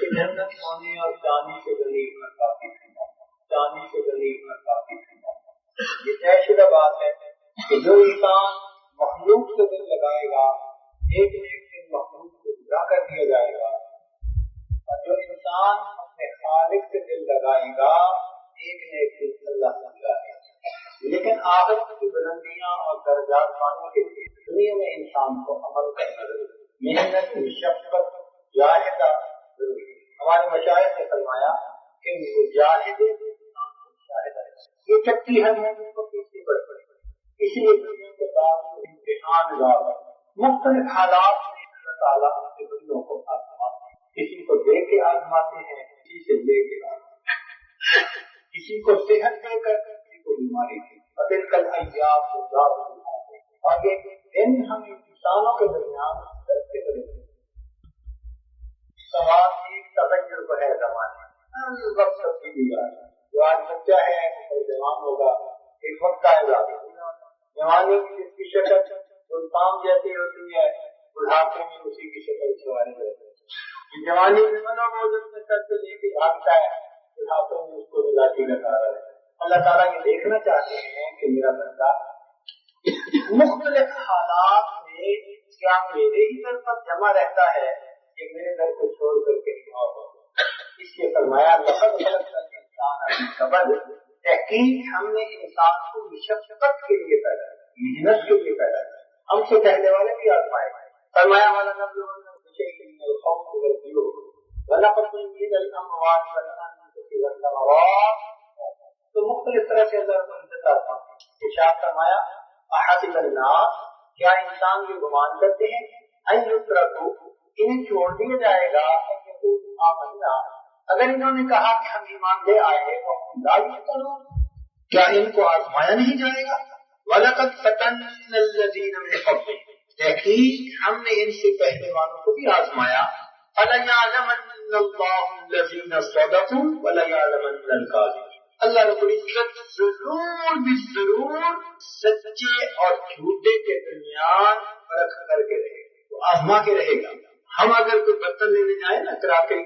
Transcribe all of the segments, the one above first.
کہ جنت ہونے اور چاندی سے بنی اور کافی چاندی سے بنی اور کافی یہ طے شدہ بات ہے کہ جو انسان مخلوق سے دل لگائے گا ایک نہ ایک دن مخلوق کو جدا کر دیا جائے گا، اور جو انسان اپنے خالق سے دل لگائے گا ایک نہ ایک دن اللہ سے ملائے گا۔ لیکن آخرت کی بلندیاں اور درجات پانے کے لیے دنیا میں انسان کو عمل کرنا ضروری ہے، محنت مشقت جاہدہ ضروری ہے۔ ہمارے مشائخ نے فرمایا کہ مجاہد انسان کو مشاہدہ ہے، یہ چکی ہے مومن کو پیچھے بڑھ پڑے، اس لیے دنیا کے بعد امتحان گاہ مختلف حالات میں اللہ تعالیٰ اپنے بندوں کو آزماتے ہیں، کسی کو دے کے آزماتے ہیں، کسی سے لے کے آزماتے ہیں، کسی کو صحت دے کر کسی کو بیماری دی، اور کل ایام اور یہ دن ہم انسانوں کے درمیان کے سوال ایک تغیر ہے زمانے ہر وقت تبدیلی آ رہی ہے۔ جو آج بچہ ہے وہ جوان ہوگا، ایک وقت آئے گا جوانی کی جس کی شکل سلطان جیسی ہوتی ہے بڑھاپے میں اسی کی شکل سواری ہے۔ جوانی میں مناموز میں سر سے لے کے بھاگتا ہے، بڑھاپے میں اس کو لاٹھی لگا رہا ہے۔ اللہ تعالیٰ یہ دیکھنا چاہتے ہیں کہ میرا بندہ مختلف حالات میں کیا میرے ہی در پر جمع رہتا ہے کہ میرے در کو چھوڑ کر کے اور ہوتا ہے۔ اس لیے فرمایا لقد خلقنا الانسان فی کبد، تحقیق ہم نے انسان کو مشقت کے لیے پیدا کیا، محنت کے لیے پیدا کیا۔ ہم سے پہلے والے بھی آزمائے، فرمایا وَلَنَبْلُوَنَّكُمْ بِشَيْءٍ مِّنَ الْخَوْفِ وَالْجُوعِ وَنَقْصٍ مِّنَ الْأَمْوَالِ وَالْأَنفُسِ وَالثَّمَرَاتِ، تو مختلف طرح سے اللہ رب العزت آزماتے ہیں۔ ارشاد فرمایا احسب الناس، کیا انسان یہ گمان کرتے ہیں ان یترکوا، انہیں چھوڑ دیا جائے گا ان یقولوا آمنا، اگر انہوں نے کہا کہ ہم ایمان لے آئے ہیں وهم لا یفتنون، کیا ان کو آزمایا نہیں جائے گا؟ وَلَقَدْ فَتَنَّا الَّذِينَ مِن قَبْلِهِمْ، تحقیق ہم نے ان سے پہلے والوں کو بھی آزمایا۔ فَلَيَعْلَمَنَّ اللَّهُ الَّذِينَ صَدَقُوا وَلَيَعْلَمَنَّ الْكَاذِبِينَ، اللہ رب العزت ضرور بھی ضرور سچے اور جھوٹے کے درمیان فرق کر کے رہے گا، تو آزما کے رہے گا۔ ہم اگر کوئی برتن لینے جائیں نا کرا کے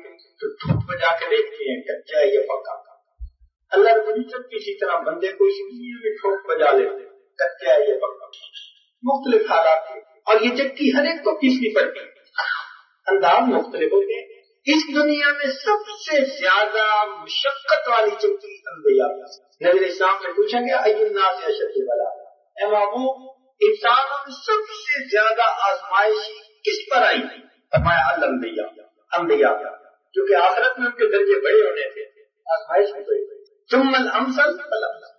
تو دھوپ بجا کے دیکھتے ہیں کچا ہے یا پکا، اللہ رب العزت کسی طرح بندے کو اس لیے بھی ٹھوک بجا لیتے کچا ہے یا پکا، مختلف حالات کے، اور یہ چکی ہر ایک کو پیسنی پڑتی، انداز مختلف ہوتے ہیں۔ اس دنیا میں سب سے زیادہ مشقت والی چکی انبیاء، نبی اسلام سے پوچھا گیا ای الناس اشد بلا، اے محبوب انسانوں میں سب سے زیادہ آزمائشی کس پر آئی؟ فرمایا الانبیاء، انبیاء، کیونکہ آخرت میں ان کے درجے بڑے ہونے تھے، آزمائش میں بڑے، ثم الامثل فالامثل،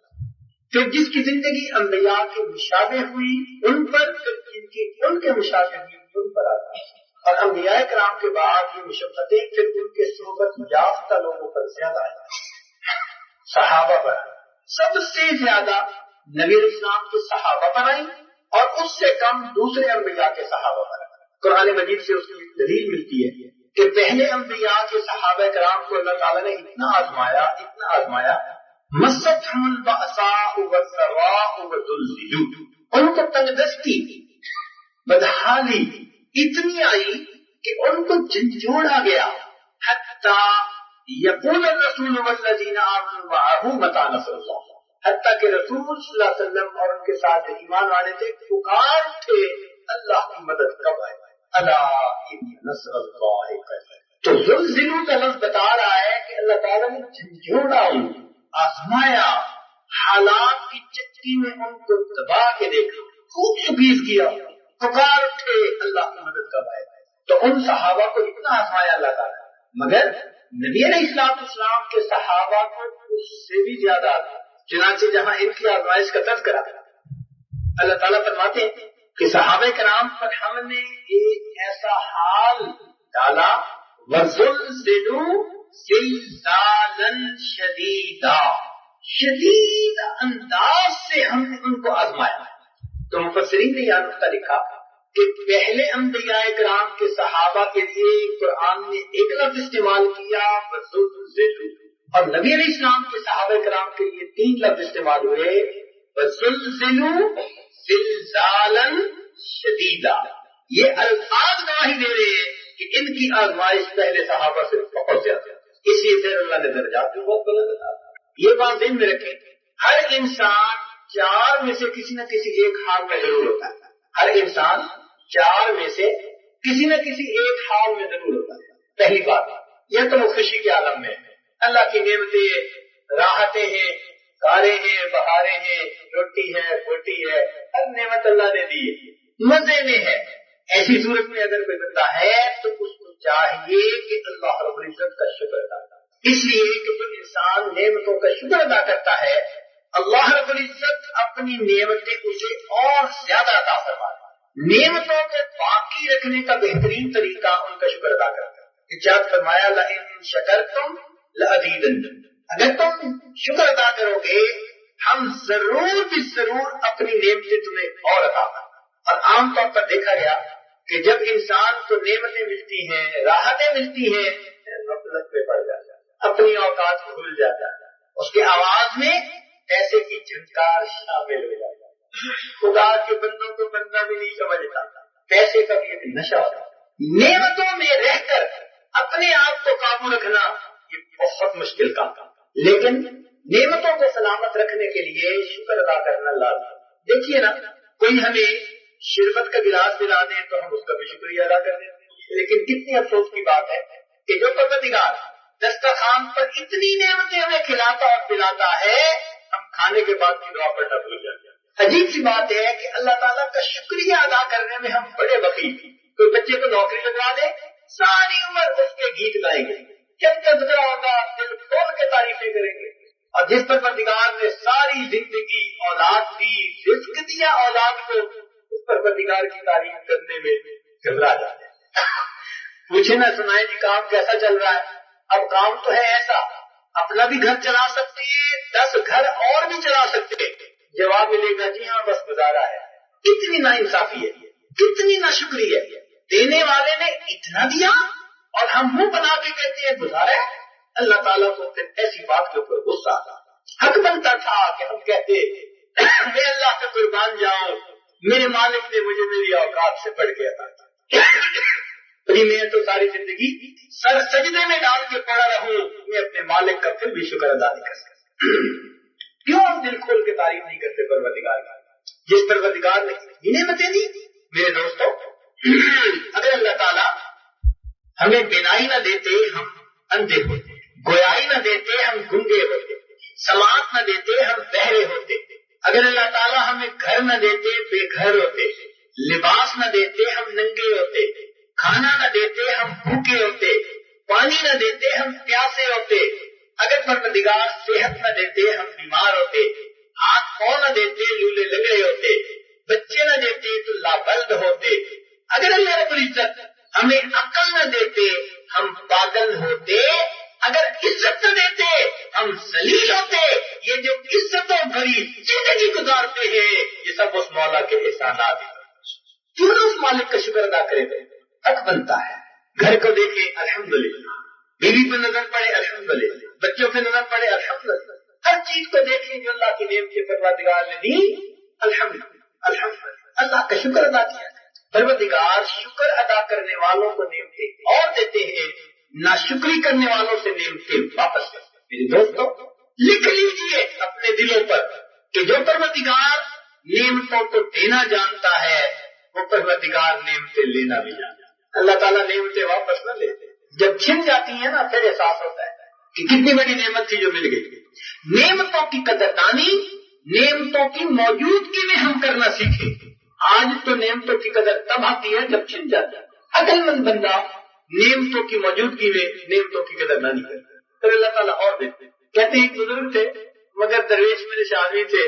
پھر جس کی زندگی انبیاء کے مشابہ ہوئی ان پر، پھر جن کی ان کے مشابہ ہوئی ان پر آتی، اور انبیاء کرام کے بعد یہ مشقتیں پھر ان کے صحبت یافتہ لوگوں پر زیادہ آئی، صحابہ پر سب سے زیادہ نبی اسلام کے صحابہ پر آئی، اور اس سے کم دوسرے انبیاء کے صحابہ پر آئی۔ قرآن مجید سے اس کی دلیل ملتی ہے کہ پہلے انبیاء کے صحابہ کرام کو اللہ تعالیٰ نے اتنا آزمایا مستهم البأساء والضراء وزلزلوا، ان کو تنگدستی بدحالی اتنی آئی کہ ان کو جھنجھوڑا گیا، حتی یقول الرسول والذین آمنوا معه متی نصر اللہ، حتیٰ کہ رسول صلی اللہ علیہ وسلم اور ان کے ساتھ ایمان والے تھے پکار تھے اللہ کی مدد کب آئے، الا ان نصر اللہ قریب۔ تو زلزلوا کا لفظ بتا رہا ہے کہ اللہ تعالیٰ نے جھنجھوڑا، آزمایا، حالات کی چکی میں ان کو دبا کے دیکھا، خوب سبیز کیا، پکار اٹھے اللہ کی مدد کب آئے۔ تو ان صحابہ کو اتنا آزمایا اللہ تعالیٰ، مگر نبی علیہ السلام کے صحابہ کو اس سے بھی زیادہ، چنانچہ جہاں ان کی آزمائش کا تذکرہ اللہ تعالیٰ فرماتے ہیں کہ صحابہ کرام پر ہم نے ایک ایسا حال ڈالا، وَزُلْزِلُوا زِلْزَالًا شَدِيدًا، شدید انداز سے ہم نے ان کو آزمایا۔ تو مفسرین نے یہ نقطہ لکھا کہ پہلے انبیاء کرام کے صحابہ کے لیے قرآن نے ایک لفظ استعمال کیا وَزُلْزِلُوا، اور نبی علیہ السلام کے صحابہ کرام کے لیے 3 لفظ استعمال ہوئے وَزُلْزِلُوا زِلْزَالًا شَدِيدًا۔ یہ الفاظ گواہی دے رہے ہیں کہ ان کی آزمائش پہلے صحابہ سے بہت اللہ نے درجات بھی بہت بلند عطا فرمائے۔ یہ بات ذہن میں رکھیں، ہر انسان چار میں سے کسی نہ کسی ایک حال میں ضرور ہوتا ہے، ہر انسان چار میں سے کسی نہ کسی ایک حال میں ضرور ہوتا ہے۔ پہلی بات یہ تو خوشی کے عالم میں ہے، اللہ کی نعمتیں، راحتیں ہیں، کاریں ہیں، بہاریں ہیں، روٹی ہے، بوٹی ہے، ہر نعمت اللہ نے دی ہے، مزے میں ہے۔ ایسی صورت میں اگر کوئی بندہ ہے تو اس کو چاہیے کہ اللہ رب العزت کا شکر ادا کرے، اس لیے کہ جو انسان نعمتوں کا شکر ادا کرتا ہے اللہ رب العزت اپنی نعمتیں اسے اور زیادہ عطا فرماتا ہے۔ نعمتوں کو باقی رکھنے کا بہترین طریقہ ان کا شکر ادا کرتا ہے۔ ارشاد فرمایا لئن شکرتم لأزیدنکم، اگر تم شکر ادا کرو گے ہم ضرور بھی ضرور اپنی نعمتیں تمہیں اور عطا کریں۔ اور عام طور پر دیکھا گیا کہ جب انسان کو نعمتیں ملتی ہیں، راحتیں ملتی ہیں، غفلت پہ پڑ جاتا ہے، اپنی اوقات کو بھول جاتا ہے، اس کے آواز میں پیسے کی جھنکار شامل ہو جاتا ہے، خدا کے بندوں کو بندہ بھی نہیں سمجھتا، پیسے کا بھی ایک نشہ ہوتا ہے۔ نعمتوں میں رہ کر اپنے آپ کو قابو رکھنا یہ بہت مشکل کام تھا، لیکن نعمتوں کو سلامت رکھنے کے لیے شکر ادا کرنا لازم۔ دیکھیے نا، کوئی ہمیں شربت کا گلاس دلا دے تو ہم اس کا بھی شکریہ ادا کر دیتے ہیں، لیکن کتنی افسوس کی بات ہے کہ جو پروردگار دسترخوان پر اتنی نعمتیں ہمیں کھلاتا اور پلاتا ہے، ہم کھانے کے بعد کی دعا پڑھنا بھول جاتے ہیں۔ عجیب سی بات ہے کہ اللہ تعالیٰ کا شکریہ ادا کرنے میں ہم بڑے بخیل ہیں۔ کوئی بچے کو نوکری لگوا دے، ساری عمر اس کے گیت گائیں گے، جب تذکرہ ہوگا دل کھول کے تعریفیں کریں گے۔ اور جس پروردگار نے ساری زندگی اولاد دی، رزق دیا اولاد کو، اس پروردگار کی تعریف کرنے میں گھبرا جاتے ہیں۔ پوچھے نہ سنائے جی کام کیسا چل رہا ہے؟ اب کام تو ہے ایسا، اپنا بھی گھر چلا سکتے ہیں، 10 گھر اور بھی چلا سکتے ہیں۔ جواب ملے گا جی ہاں بس گزارا ہے۔ کتنی نا انصافی ہے، کتنی نا شکری ہے، دینے والے نے اتنا دیا اور ہم منہ بنا کے کہتے ہیں گزارا ہے۔ اللہ تعالیٰ کو پھر ایسی بات کے اوپر غصہ آتا، حق بنتا تھا کہ ہم کہتے میں اللہ کا قربان جاؤں، میرے مالک نے مجھے میری اوقات سے بڑھ کے عطا کیا، میں تو ساری زندگی سر سجدے میں ڈال کے پڑا رہوں، میں اپنے مالک کا پھر بھی شکر ادا نہیں کر سکتا۔ کیوں ہم دل کھول کے تعریف نہیں کرتے پروردگار کی، جس پروردگار نے نعمتیں دی؟ میرے دوستوں، اگر اللہ تعالیٰ ہمیں بینائی نہ دیتے ہم اندھے ہوتے، گویائی نہ دیتے ہم گنگے ہوتے، سماعت نہ دیتے ہم بہرے ہوتے، اگر اللہ تعالیٰ ہمیں گھر نہ دیتے بے گھر ہوتے، لباس نہ دیتے ہم ننگے ہوتے، کھانا نہ دیتے ہم بھوکے ہوتے، پانی نہ دیتے ہم پیاسے ہوتے، اگر پروردگار صحت نہ دیتے ہم بیمار ہوتے، ہاتھ پاؤں نہ دیتے لولے لنگڑے ہوتے، بچے نہ دیتے تو لابلد ہوتے، اگر اللہ رب العزت ہمیں عقل نہ دیتے ہم پاگل ہوتے، اگر عزت نہ دیتے ہم ذلیل ہوتے۔ یہ جو عزتوں بھری زندگی گزارتے ہیں یہ سب اس مولا کے احسانات ہیں، کیوں نہ اس مالک کا شکر ادا کرے؟ حق بنتا ہے۔ گھر کو دیکھیں الحمدللہ، بیوی پہ نظر پڑے الحمدللہ، بچوں پہ نظر پڑے الحمدللہ، ہر چیز کو دیکھیں جو اللہ کی نعمت کے پروردگار نے دی، الحمدللہ اللہ کا شکر ادا کیا۔ پروردگار شکر ادا کرنے والوں کو نعمتیں اور دیتے ہیں، ناشکری کرنے والوں سے نعمتیں واپس کرتے ہیں۔ میرے دوستوں، لکھ لیجئے اپنے دلوں پر کہ جو پروردگار نعمتوں کو دینا جانتا ہے وہ پروردگار نعمتیں لینا بھی جانتا ہے۔ اللہ تعالیٰ نعمتیں واپس نہ لیتے، جب چھن جاتی ہیں نا پھر احساس ہوتا ہے کہ کتنی بڑی نعمت تھی جو مل گئی۔ نعمتوں کی قدردانی نعمتوں کی موجودگی میں ہم کرنا سیکھیں۔ آج تو نعمتوں کی قدر تب آتی ہے جب چھن جاتا ہے۔ عقل مند بندہ نعمتوں کی موجودگی میں نعمتوں کی قدر نہ نہیں کرتا، پھر اللہ تعالیٰ اور دیتے۔ کہتے ہیں ایک بزرگ تھے مگر درویش میں آدمی تھے،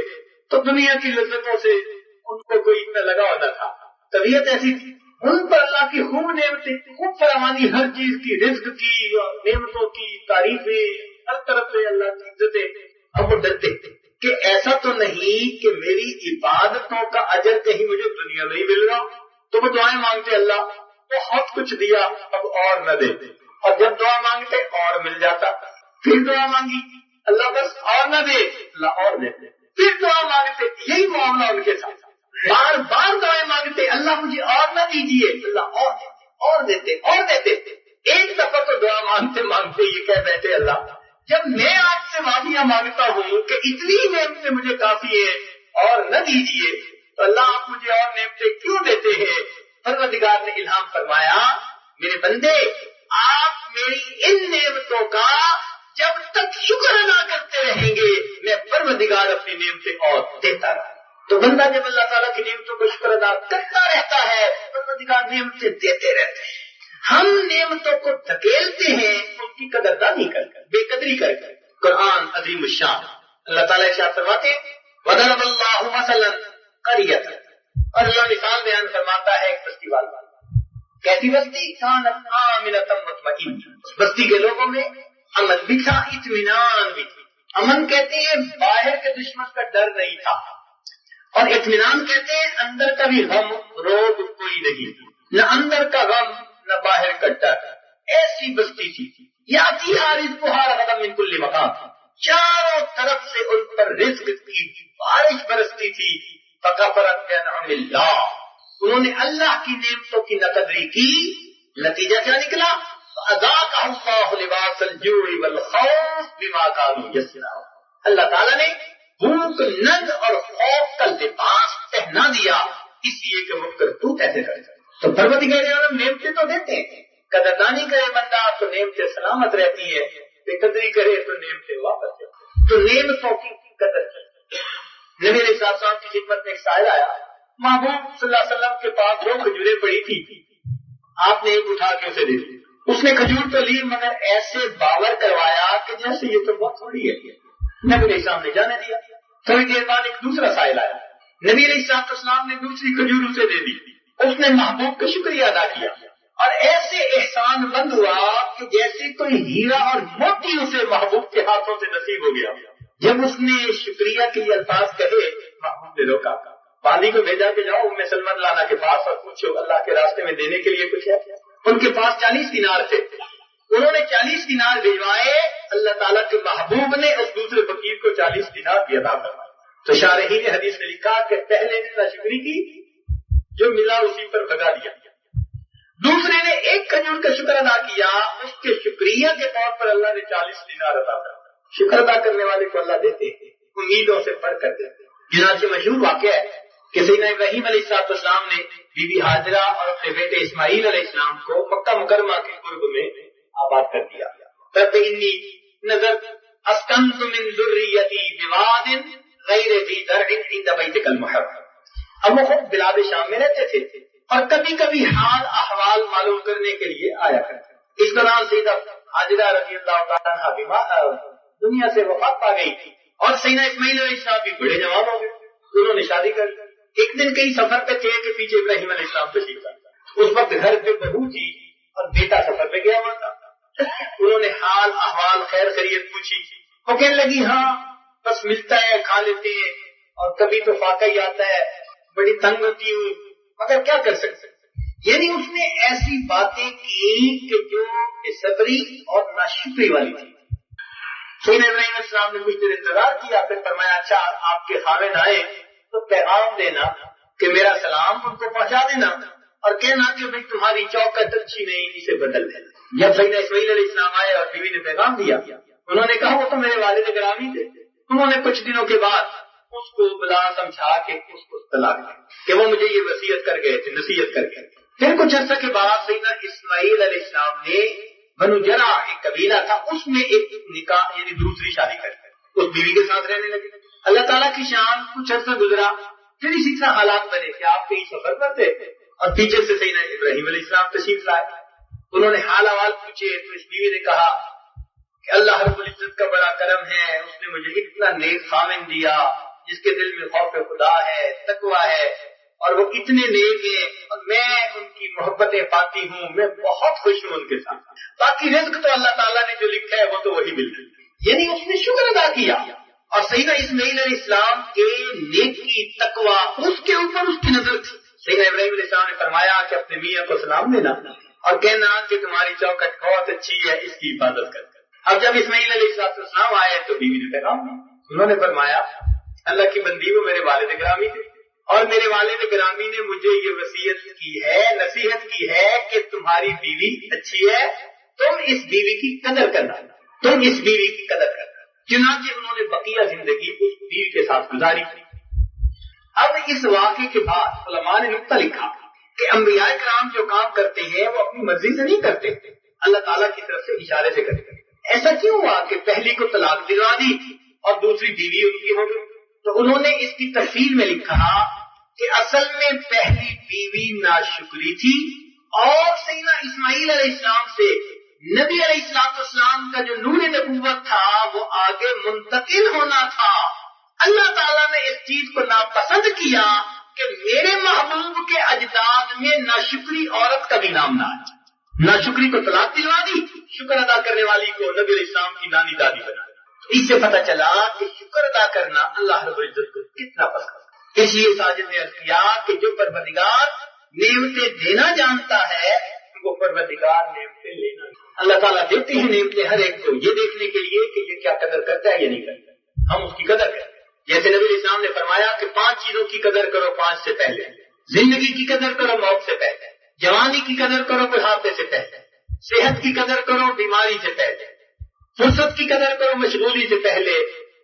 تو دنیا کی لذتوں سے ان کو کوئی اتنا لگاؤ نہ تھا، طبیعت ایسی تھی، ان پر اللہ کی خوب نعمتیں، خوب فراوانی، ہر چیز کی، رزق کی اور نعمتوں کی تعریفیں، ہر طرف سے اللہ کی عزتیں۔ اب وہ ڈرتے کہ ایسا تو نہیں کہ میری عبادتوں کا اجر کہیں مجھے دنیا میں ہی مل رہا، تو وہ دعائیں مانگتے اللہ بہت کچھ دیا اب اور نہ دے، اور جب دعا مانگتے اور مل جاتا، پھر دعا مانگی اللہ بس اور نہ دے، اللہ اور دیتے، پھر دعا مانگتے، یہی معاملہ ان کے ساتھ، بار بار دعائیں مانگتے اللہ مجھے اور نہ دیجیے، اللہ اور دیتے اور دیتے۔ ایک دفعہ تو دعا مانگتے مانگتے یہ کہہ بیٹھے اللہ جب میں آپ سے معافیاں مانگتا ہوں کہ اتنی نعمتیں مجھے کافی ہیں اور نہ دیجیے تو اللہ آپ مجھے اور نعمتیں کیوں دیتے ہیں؟ پروردگار نے الہام فرمایا میرے بندے آپ میری ان نعمتوں کا جب تک شکر ادا کرتے رہیں گے میں پروردگار اپنی نعمتیں اور دیتا رہا. تو بندہ جب اللہ تعالیٰ کی نعمتوں کو شکر ادا کرتا رہتا ہے پروردگار نعمتیں دیتے رہتے ہیں. ہم نعمتوں کو دھکیلتے ہیں ان کی قدردانی کر کر بے قدری کر کر. قرآن عظیم الشان اللہ تعالیٰ ارشاد فرماتے وَضَرَبَ اللَّهُ مَثَلًا قَرْيَةً اور اللہ مثال بیان فرماتا ہے ایک بستی والا. کیسی بستی؟ كانت آمنة مطمئنة. اس بستی کے لوگوں میں امن بھی تھا اطمینان بھی تھا. امن کہتے ہیں باہر کے دشمن کا ڈر نہیں تھا اور اطمینان کہتے ہیں اندر کا بھی غم روگ کوئی نہیں، نہ اندر کا غم نہ باہر کا ڈر. ایسی بستی تھی یاتی رزقها رغدا من کل مکان، چاروں طرف سے ان پر رزق کی بارش برستی تھی. فکفرت بانعم اللہ، انہوں نے اللہ کی نعمتوں کی ناقدری کی. نتیجہ کیا نکلا؟ فاذاقهم الله لباس الجوع والخوف بما كانوا يصنعون. اللہ تعالیٰ نے بھوک ننگ اور خوف کا لباس پہنا دیا اس لیے کہ مٹ کر تو ایسے کرے. تو پروردگار عالم نعمتیں تو دیتے ہیں، قدردانی کرے بندہ تو نعمتیں سلامت رہتی ہے، بے قدری کرے تو نعمتیں واپس جاتی. تو نعمتوں کی قدر کی. نبی علیہ السلام کی خدمت میں ایک سائل آیا، محبوب صلی اللہ علیہ وسلم کے پاس 2 کھجوریں پڑی تھی. آپ نے ایک اٹھا کے اسے دے دی. اس نے کھجور تو لی مگر ایسے باور کروایا کہ جیسے یہ تو بہت تھوڑی ہے. نبی علیہ السلام نے جانے دیا. تھوڑی دیر بعد ایک دوسرا سائل آیا، نبی علیہ السلام نے دوسری کھجور اسے دے دی. اس نے محبوب کا شکریہ ادا کیا اور ایسے احسان مند ہوا کہ جیسے کوئی ہیرا اور موتی اسے محبوب کے ہاتھوں سے نصیب ہو گیا. جب اس نے شکریہ کے لیے الفاظ کہے محبوب نے روکا. پانی کو بھیجا کہ جاؤ ام سلمہ لانا کے پاس اور پوچھو اللہ کے راستے میں دینے کے لیے کچھ ہے. ان کے پاس 40 دینار تھے. انہوں نے 40 دینار بھیجوائے. اللہ تعالیٰ کے محبوب نے اس دوسرے فقیر کو 40 دینار بھی ادا کروائے. تو شارحین حدیث نے لکھا کہ پہلے نے ناشکری کی، جو ملا اسی پر بھگا دیا. دوسرے نے ایک کھجور کا شکر ادا کیا، اس کے شکریہ کے طور پر اللہ نے 40 دینار ادا کر. شکر ادا کرنے والے کو اللہ دیتے ہیں، امیدوں سے پڑھ کر دیتے. چنانچہ مشہور واقعہ ہے کہ سیدنا ابراہیم علیہ السلام نے بی بی حاجرہ اور اپنے بیٹے اسماعیل علیہ السلام کو مکہ مکرمہ کے قرب میں آباد کر دیا. رب انی نذرت اسکنت من ذریتی بواد غیر ذی زرع عند بیتک المحرم. اب وہ خود بلاد شام میں رہتے تھے اور کبھی کبھی حال احوال معلوم کرنے کے لیے آیا کرتے. اس دوران سیدہ حاجرہ رضی اللہ تعالیٰ عنہا دنیا سے وفات پا گئی تھی اور سیدنا اسماعیل علیہ السلام بھی بڑے جوان ہو گئے. انہوں نے شادی کر لی. ایک دن کئی سفر پہ تھے کہ پیچھے ابراہیم علیہ السلام تشریف لایا. اس وقت گھر پہ بہو تھی اور بیٹا سفر پہ گیا ہوا تھا. انہوں نے حال احوال خیر خیریت پوچھی. وہ کہنے لگی ہاں بس ملتا ہے کھا لیتے ہیں اور کبھی تو فاقہ ہی آتا ہے، بڑی تنگ ہوتی ہوں مگر کیا کر سکتے. یعنی اس نے ایسی باتیں کی کہ جو صبری اور ناشکری والی تھی. سیدنا ابراہیم علیہ السلام نے کچھ دیر انتظار کیا، پھر فرمایا اچھا آپ کے خاوند آئے تو پیغام دینا کہ میرا سلام ان کو پہنچا دینا اور کہنا کہ بھائی تمہاری چوکٹ اچھی نہیں، اسے بدل دینا. جب سیدنا اسماعیل علیہ السلام آئے اور بیوی نے پیغام دیا، انہوں نے کہا وہ تو میرے والد گرامی تھے. انہوں نے کچھ دنوں کے بعد اس کو بلا سمجھا کے اس کو طلاق دی کہ وہ مجھے یہ وصیت کر گئے تھے، نصیحت کر گئے. پھر کچھ عرصہ کے بعد سیدنا اسماعیل علیہ السلام نے بنو جرح ایک قبیلہ تھا، اس میں ایک نکاح یعنی دوسری شادی کر اس بیوی کے ساتھ رہنے لگے. اللہ تعالیٰ کی شان. کچھ عرصہ گزرا، پھر اسی طرح حالات بنے کہ آپ کہیں سفر پر تھے اور پیچھے سے سیدنا ابراہیم علیہ السلام تشریف لائے. انہوں نے حال احوال پوچھے تو اس بیوی نے کہا کہ اللہ رب العزت کا بڑا کرم ہے، اس نے مجھے اتنا نیک خاوند دیا جس کے دل میں خوف خدا ہے، تقویٰ ہے اور وہ اتنے نیک ہیں اور میں ان کی محبتیں پاتی ہوں، میں بہت خوش ہوں ان کے ساتھ. باقی رزق تو اللہ تعالیٰ نے جو لکھا ہے وہ تو وہی مل رہی. یعنی اس نے شکر ادا کیا اور سیدنا اسماعیل علیہ السلام کے نیکی تقویٰ اس کے اوپر اس کی نظر تھی. سیدنا ابراہیم علیہ السلام نے فرمایا کہ اپنے میاں کو سلام دینا اور کہنا کہ تمہاری چوکٹ بہت اچھی ہے، اس کی حفاظت کر. اب جب اسماعیل علیہ السلام آئے تو بیوی نے پیغام دیا. انہوں نے فرمایا اللہ کی بندی وہ میرے والد گرامی تھے اور میرے والد گرامی نے مجھے یہ وصیت کی ہے، نصیحت کی ہے کہ تمہاری بیوی اچھی ہے، تم اس بیوی کی قدر کرنا. تم اس بیوی کی قدر کرنا. چنانچہ انہوں نے بقیہ زندگی اس بیوی کے ساتھ گزاری. اب اس واقعے کے بعد علماء نے نقطہ لکھا کہ انبیاء کرام جو کام کرتے ہیں وہ اپنی مرضی سے نہیں کرتے، اللہ تعالیٰ کی طرف سے اشارے سے کرتے ہیں. ایسا کیوں ہوا کہ پہلی کو طلاق دلوا دی اور دوسری بیوی ان کی ہو گئی؟ تو انہوں نے اس کی تفصیل میں لکھا کہ اصل میں پہلی بیوی ناشکری تھی اور سیدنا اسماعیل علیہ السلام سے نبی علیہ السلام کا جو نور نبوت تھا وہ آگے منتقل ہونا تھا. اللہ تعالیٰ نے اس چیز کو ناپسند کیا کہ میرے محبوب کے اجداد میں ناشکری عورت کا بھی نام نہ آئے. ناشکری کو طلاق دلوا دی، شکر ادا کرنے والی کو نبی علیہ السلام کی نانی دادی بنا. اس سے پتہ چلا کہ شکر ادا کرنا اللہ رب العزت کو کتنا پسند. اس لیے ساجد نے عرض کیا کہ جو پروردگار نعمتیں دینا جانتا ہے وہ پروردگار نعمتیں لینا. اللہ تعالیٰ دیتے ہیں نعمتیں ہر ایک کو یہ دیکھنے کے لیے کہ یہ کیا قدر کرتا ہے یا نہیں کرتا. ہم اس کی قدر کریں. جیسے نبی علیہ السلام نے فرمایا کہ 5 چیزوں کی قدر کرو 5 سے پہلے. زندگی کی قدر کرو موت سے پہلے، جوانی کی قدر کرو بڑھاپے سے پہلے، صحت کی قدر کرو بیماری سے پہلے، فرصت کی قدر کرو مشغولی سے پہلے،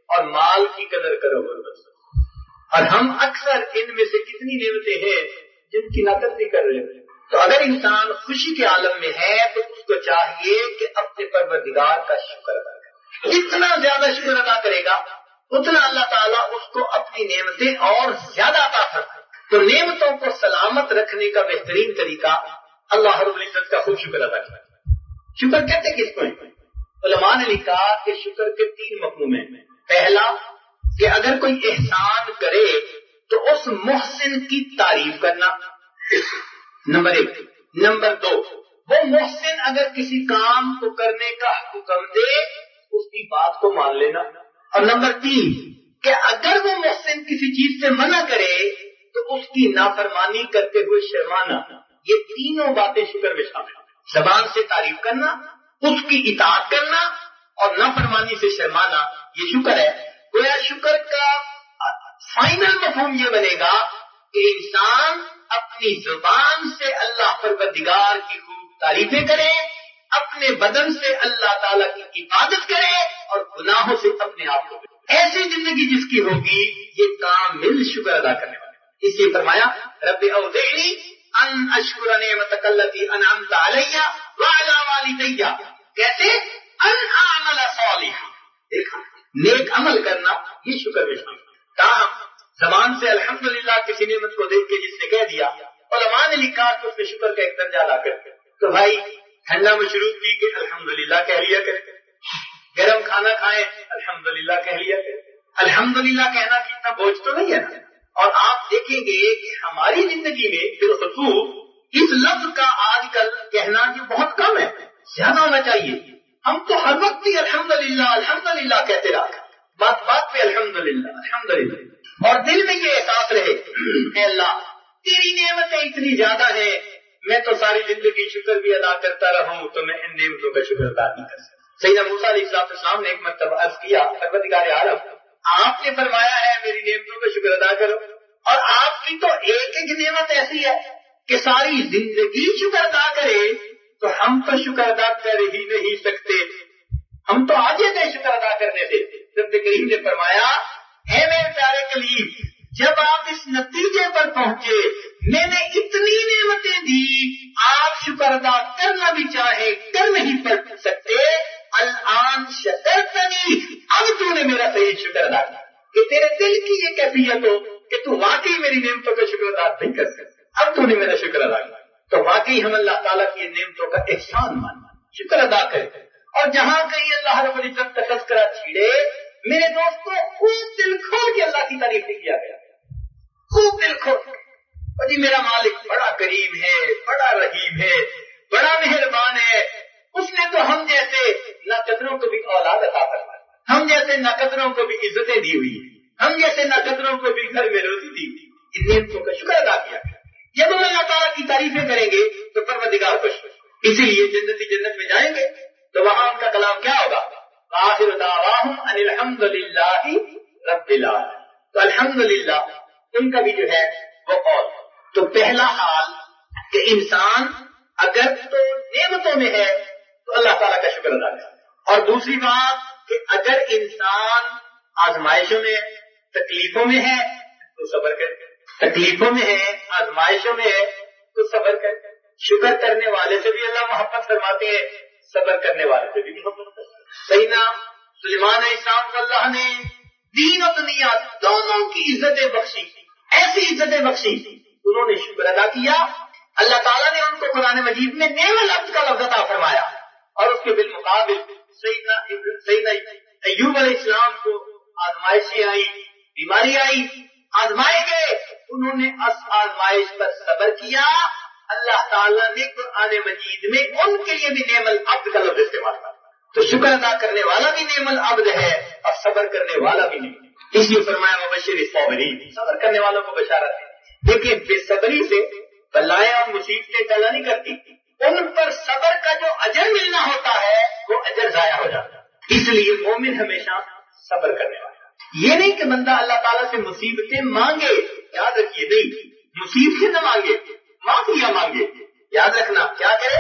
اور مال کی قدر کرو غربت سے. اور ہم اکثر ان میں سے کتنی نعمتیں ہیں جن کی نقد نہیں کر رہے. تو اگر انسان خوشی کے عالم میں ہے تو اس کو چاہیے کہ اپنے پروردگار کا شکر ادا کرے. جتنا زیادہ شکر ادا کرے گا اتنا اللہ تعالیٰ اس کو اپنی نعمتیں اور زیادہ عطا فرمائے. تو نعمتوں کو سلامت رکھنے کا بہترین طریقہ اللہ رب العزت کا خوب شکر ادا کرنا. شکر کہتے کس کو ہیں؟ علماء نے لکھا کہ شکر کے 3 مفہوم ہیں. پہلا کہ اگر کوئی احسان کرے تو اس محسن کی تعریف کرنا، نمبر 1. نمبر 2 وہ محسن اگر کسی کام کو کرنے کا حکم دے اس کی بات کو مان لینا. اور نمبر 3 کہ اگر وہ محسن کسی چیز سے منع کرے تو اس کی نافرمانی کرتے ہوئے شرمانا. یہ تینوں باتیں شکر میں شامل ہیں. زبان سے تعریف کرنا، اس کی اطاعت کرنا اور نافرمانی سے شرمانا، یہ شکر ہے. گویا شکر کا فائنل مفہوم یہ بنے گا کہ انسان اپنی زبان سے اللہ پروردگار کی خوب تعریفیں کرے، اپنے بدن سے اللہ تعالیٰ کی عبادت کرے اور گناہوں سے اپنے آپ کو. ایسی زندگی جس کی ہوگی یہ کامل شکر ادا کرنے والا. اس لیے فرمایا رب اوزعنی ان اشکر نعمتک التی انعمت علی وعلی والدی. کیسے؟ ان اعمل صالحا. دیکھا نیک عمل کرنا یہ شکر میں شامل. تاہم زبان سے الحمدللہ کسی نعمت کو دیکھ کے جس نے کہہ دیا، علماء نے لکھا کہ اس نے شکر کا ایک درجہ لا کر تو بھائی ٹھنڈا مشروب پی کے الحمدللہ کہہ لیا کرے، گرم کھانا کھائیں الحمدللہ کہہ لیا کرے. الحمدللہ کہنا کتنا بوجھ تو نہیں ہے نا. اور آپ دیکھیں گے کہ ہماری زندگی میں بالخصوص اس لفظ کا آج کل کہنا جو بہت کم ہے، زیادہ ہونا چاہیے. ہم تو ہر وقت ہی الحمدللہ الحمدللہ کہتے رہا، بات بات پہ الحمدللہ الحمدللہ. اور دل میں یہ احساس رہے اے اللہ تیری نعمتیں اتنی زیادہ ہیں، میں تو ساری زندگی شکر بھی ادا کرتا رہوں تو میں ان نعمتوں کا شکر ادا نہیں کر سکتا. سیدنا موسیٰ علیہ السلام نے ایک مرتبہ عرض کیا پروردگار عالم آپ نے فرمایا ہے میری نعمتوں کا شکر ادا کرو، اور آپ کی تو ایک ایک نعمت ایسی ہے کہ ساری زندگی شکر ادا کرے، تو ہم تو شکر ادا کر ہی نہیں سکتے، ہم تو عاجز ہیں شکر ادا کرنے سے. رب کریم نے فرمایا اے میرے پیارے کلیم جب آپ اس نتیجے پر پہنچے میں نے اتنی نعمتیں دی، آپ شکر ادا کرنا بھی چاہے کر نہیں کر سکتے. الآن شکرتنی، اب تو نے میرا صحیح شکر ادا کیا. کہ تیرے دل کی یہ کیفیت ہو کہ تو واقعی میری نعمتوں کا شکر ادا نہیں کر سکتے، اب تو نے میرا شکر ادا کیا. تو واقعی ہم اللہ تعالیٰ کی نعمتوں کا احسان مانیں، شکر ادا کریں. اور جہاں کہیں اللہ رب العزت کا تذکرہ چھیڑے میرے دوستوں خوب دل کھول کے اللہ کی تعریف نہیں کیا گیا، خوب دل کھول کے. اور جی میرا مالک بڑا کریم ہے، بڑا رحیم ہے، بڑا مہربان ہے، اس نے تو ہم جیسے ناقدروں کو بھی اولاد عطا فرمائی، ہم جیسے ناقدروں کو بھی عزتیں دی ہوئی ہیں، ہم جیسے ناقدروں کو بھی گھر میں روزی دی ہوئی. ان نعمتوں کا شکر ادا کیا گیا. جب ہم اللہ تعالیٰ کی تعریفیں کریں گے تو پروردگار خوش. اسی لیے جنتی جنت میں جائیں گے تو وہاں ان کا کلام کیا ہوگا؟ آخر دعواہم ان الحمدللہ رب العالمین. تو الحمدللہ ان کا بھی جو ہے وہ قول. تو پہلا حال کہ انسان اگر تو نعمتوں میں ہے تو اللہ تعالیٰ کا شکر ادا کرے، اور دوسری بات کہ اگر انسان آزمائشوں میں تکلیفوں میں ہے تو صبر کرے، تکلیفوں میں ہے آزمائشوں میں ہے تو صبر کرے۔ شکر کرنے والے سے بھی اللہ محبت فرماتے ہیں، صبر کرنے والے سے بھی محبت فرماتے ہیں۔ سیدنا سلیمان علیہ السلام کو اللہ نے دین و دنیا دونوں کی عزتیں بخشی، ایسی عزتیں بخشی، انہوں نے شکر ادا کیا۔ اللہ تعالیٰ نے ان کو قرآن مجید میں نعم العبد کا لفظ عطا فرمایا، اور اس کے بالمقابل سیدنا ایوب علیہ السلام کو آزمائشیں آئی، بیماری آئی، آزمائے گئے، انہوں نے اس آزمائش پر صبر کیا۔ اللہ تعالیٰ نے قرآن مجید میں ان کے لیے بھی نعم العبد کا لفظ استعمال کیا، تو شکر ادا کرنے والا بھی نعم العبد ہے اور صبر کرنے والا بھی نہیں۔ اس لیے فرمایا وبشر الصابرین، صبر کرنے والوں کو بشارت ہے۔ لیکن بے صبری سے بلائیں اور مصیبتیں ٹلا نہیں کرتی، ان پر صبر کا جو اجر ملنا ہوتا ہے وہ اجر ضائع ہو جاتا ہے۔ اس لیے مومن ہمیشہ صبر کرنے والا، یہ نہیں کہ بندہ اللہ تعالیٰ سے مصیبتیں مانگے، یاد رکھیے نہیں، مصیبتیں نہ مانگے، معافیا مانگے۔ یاد رکھنا کیا کرے،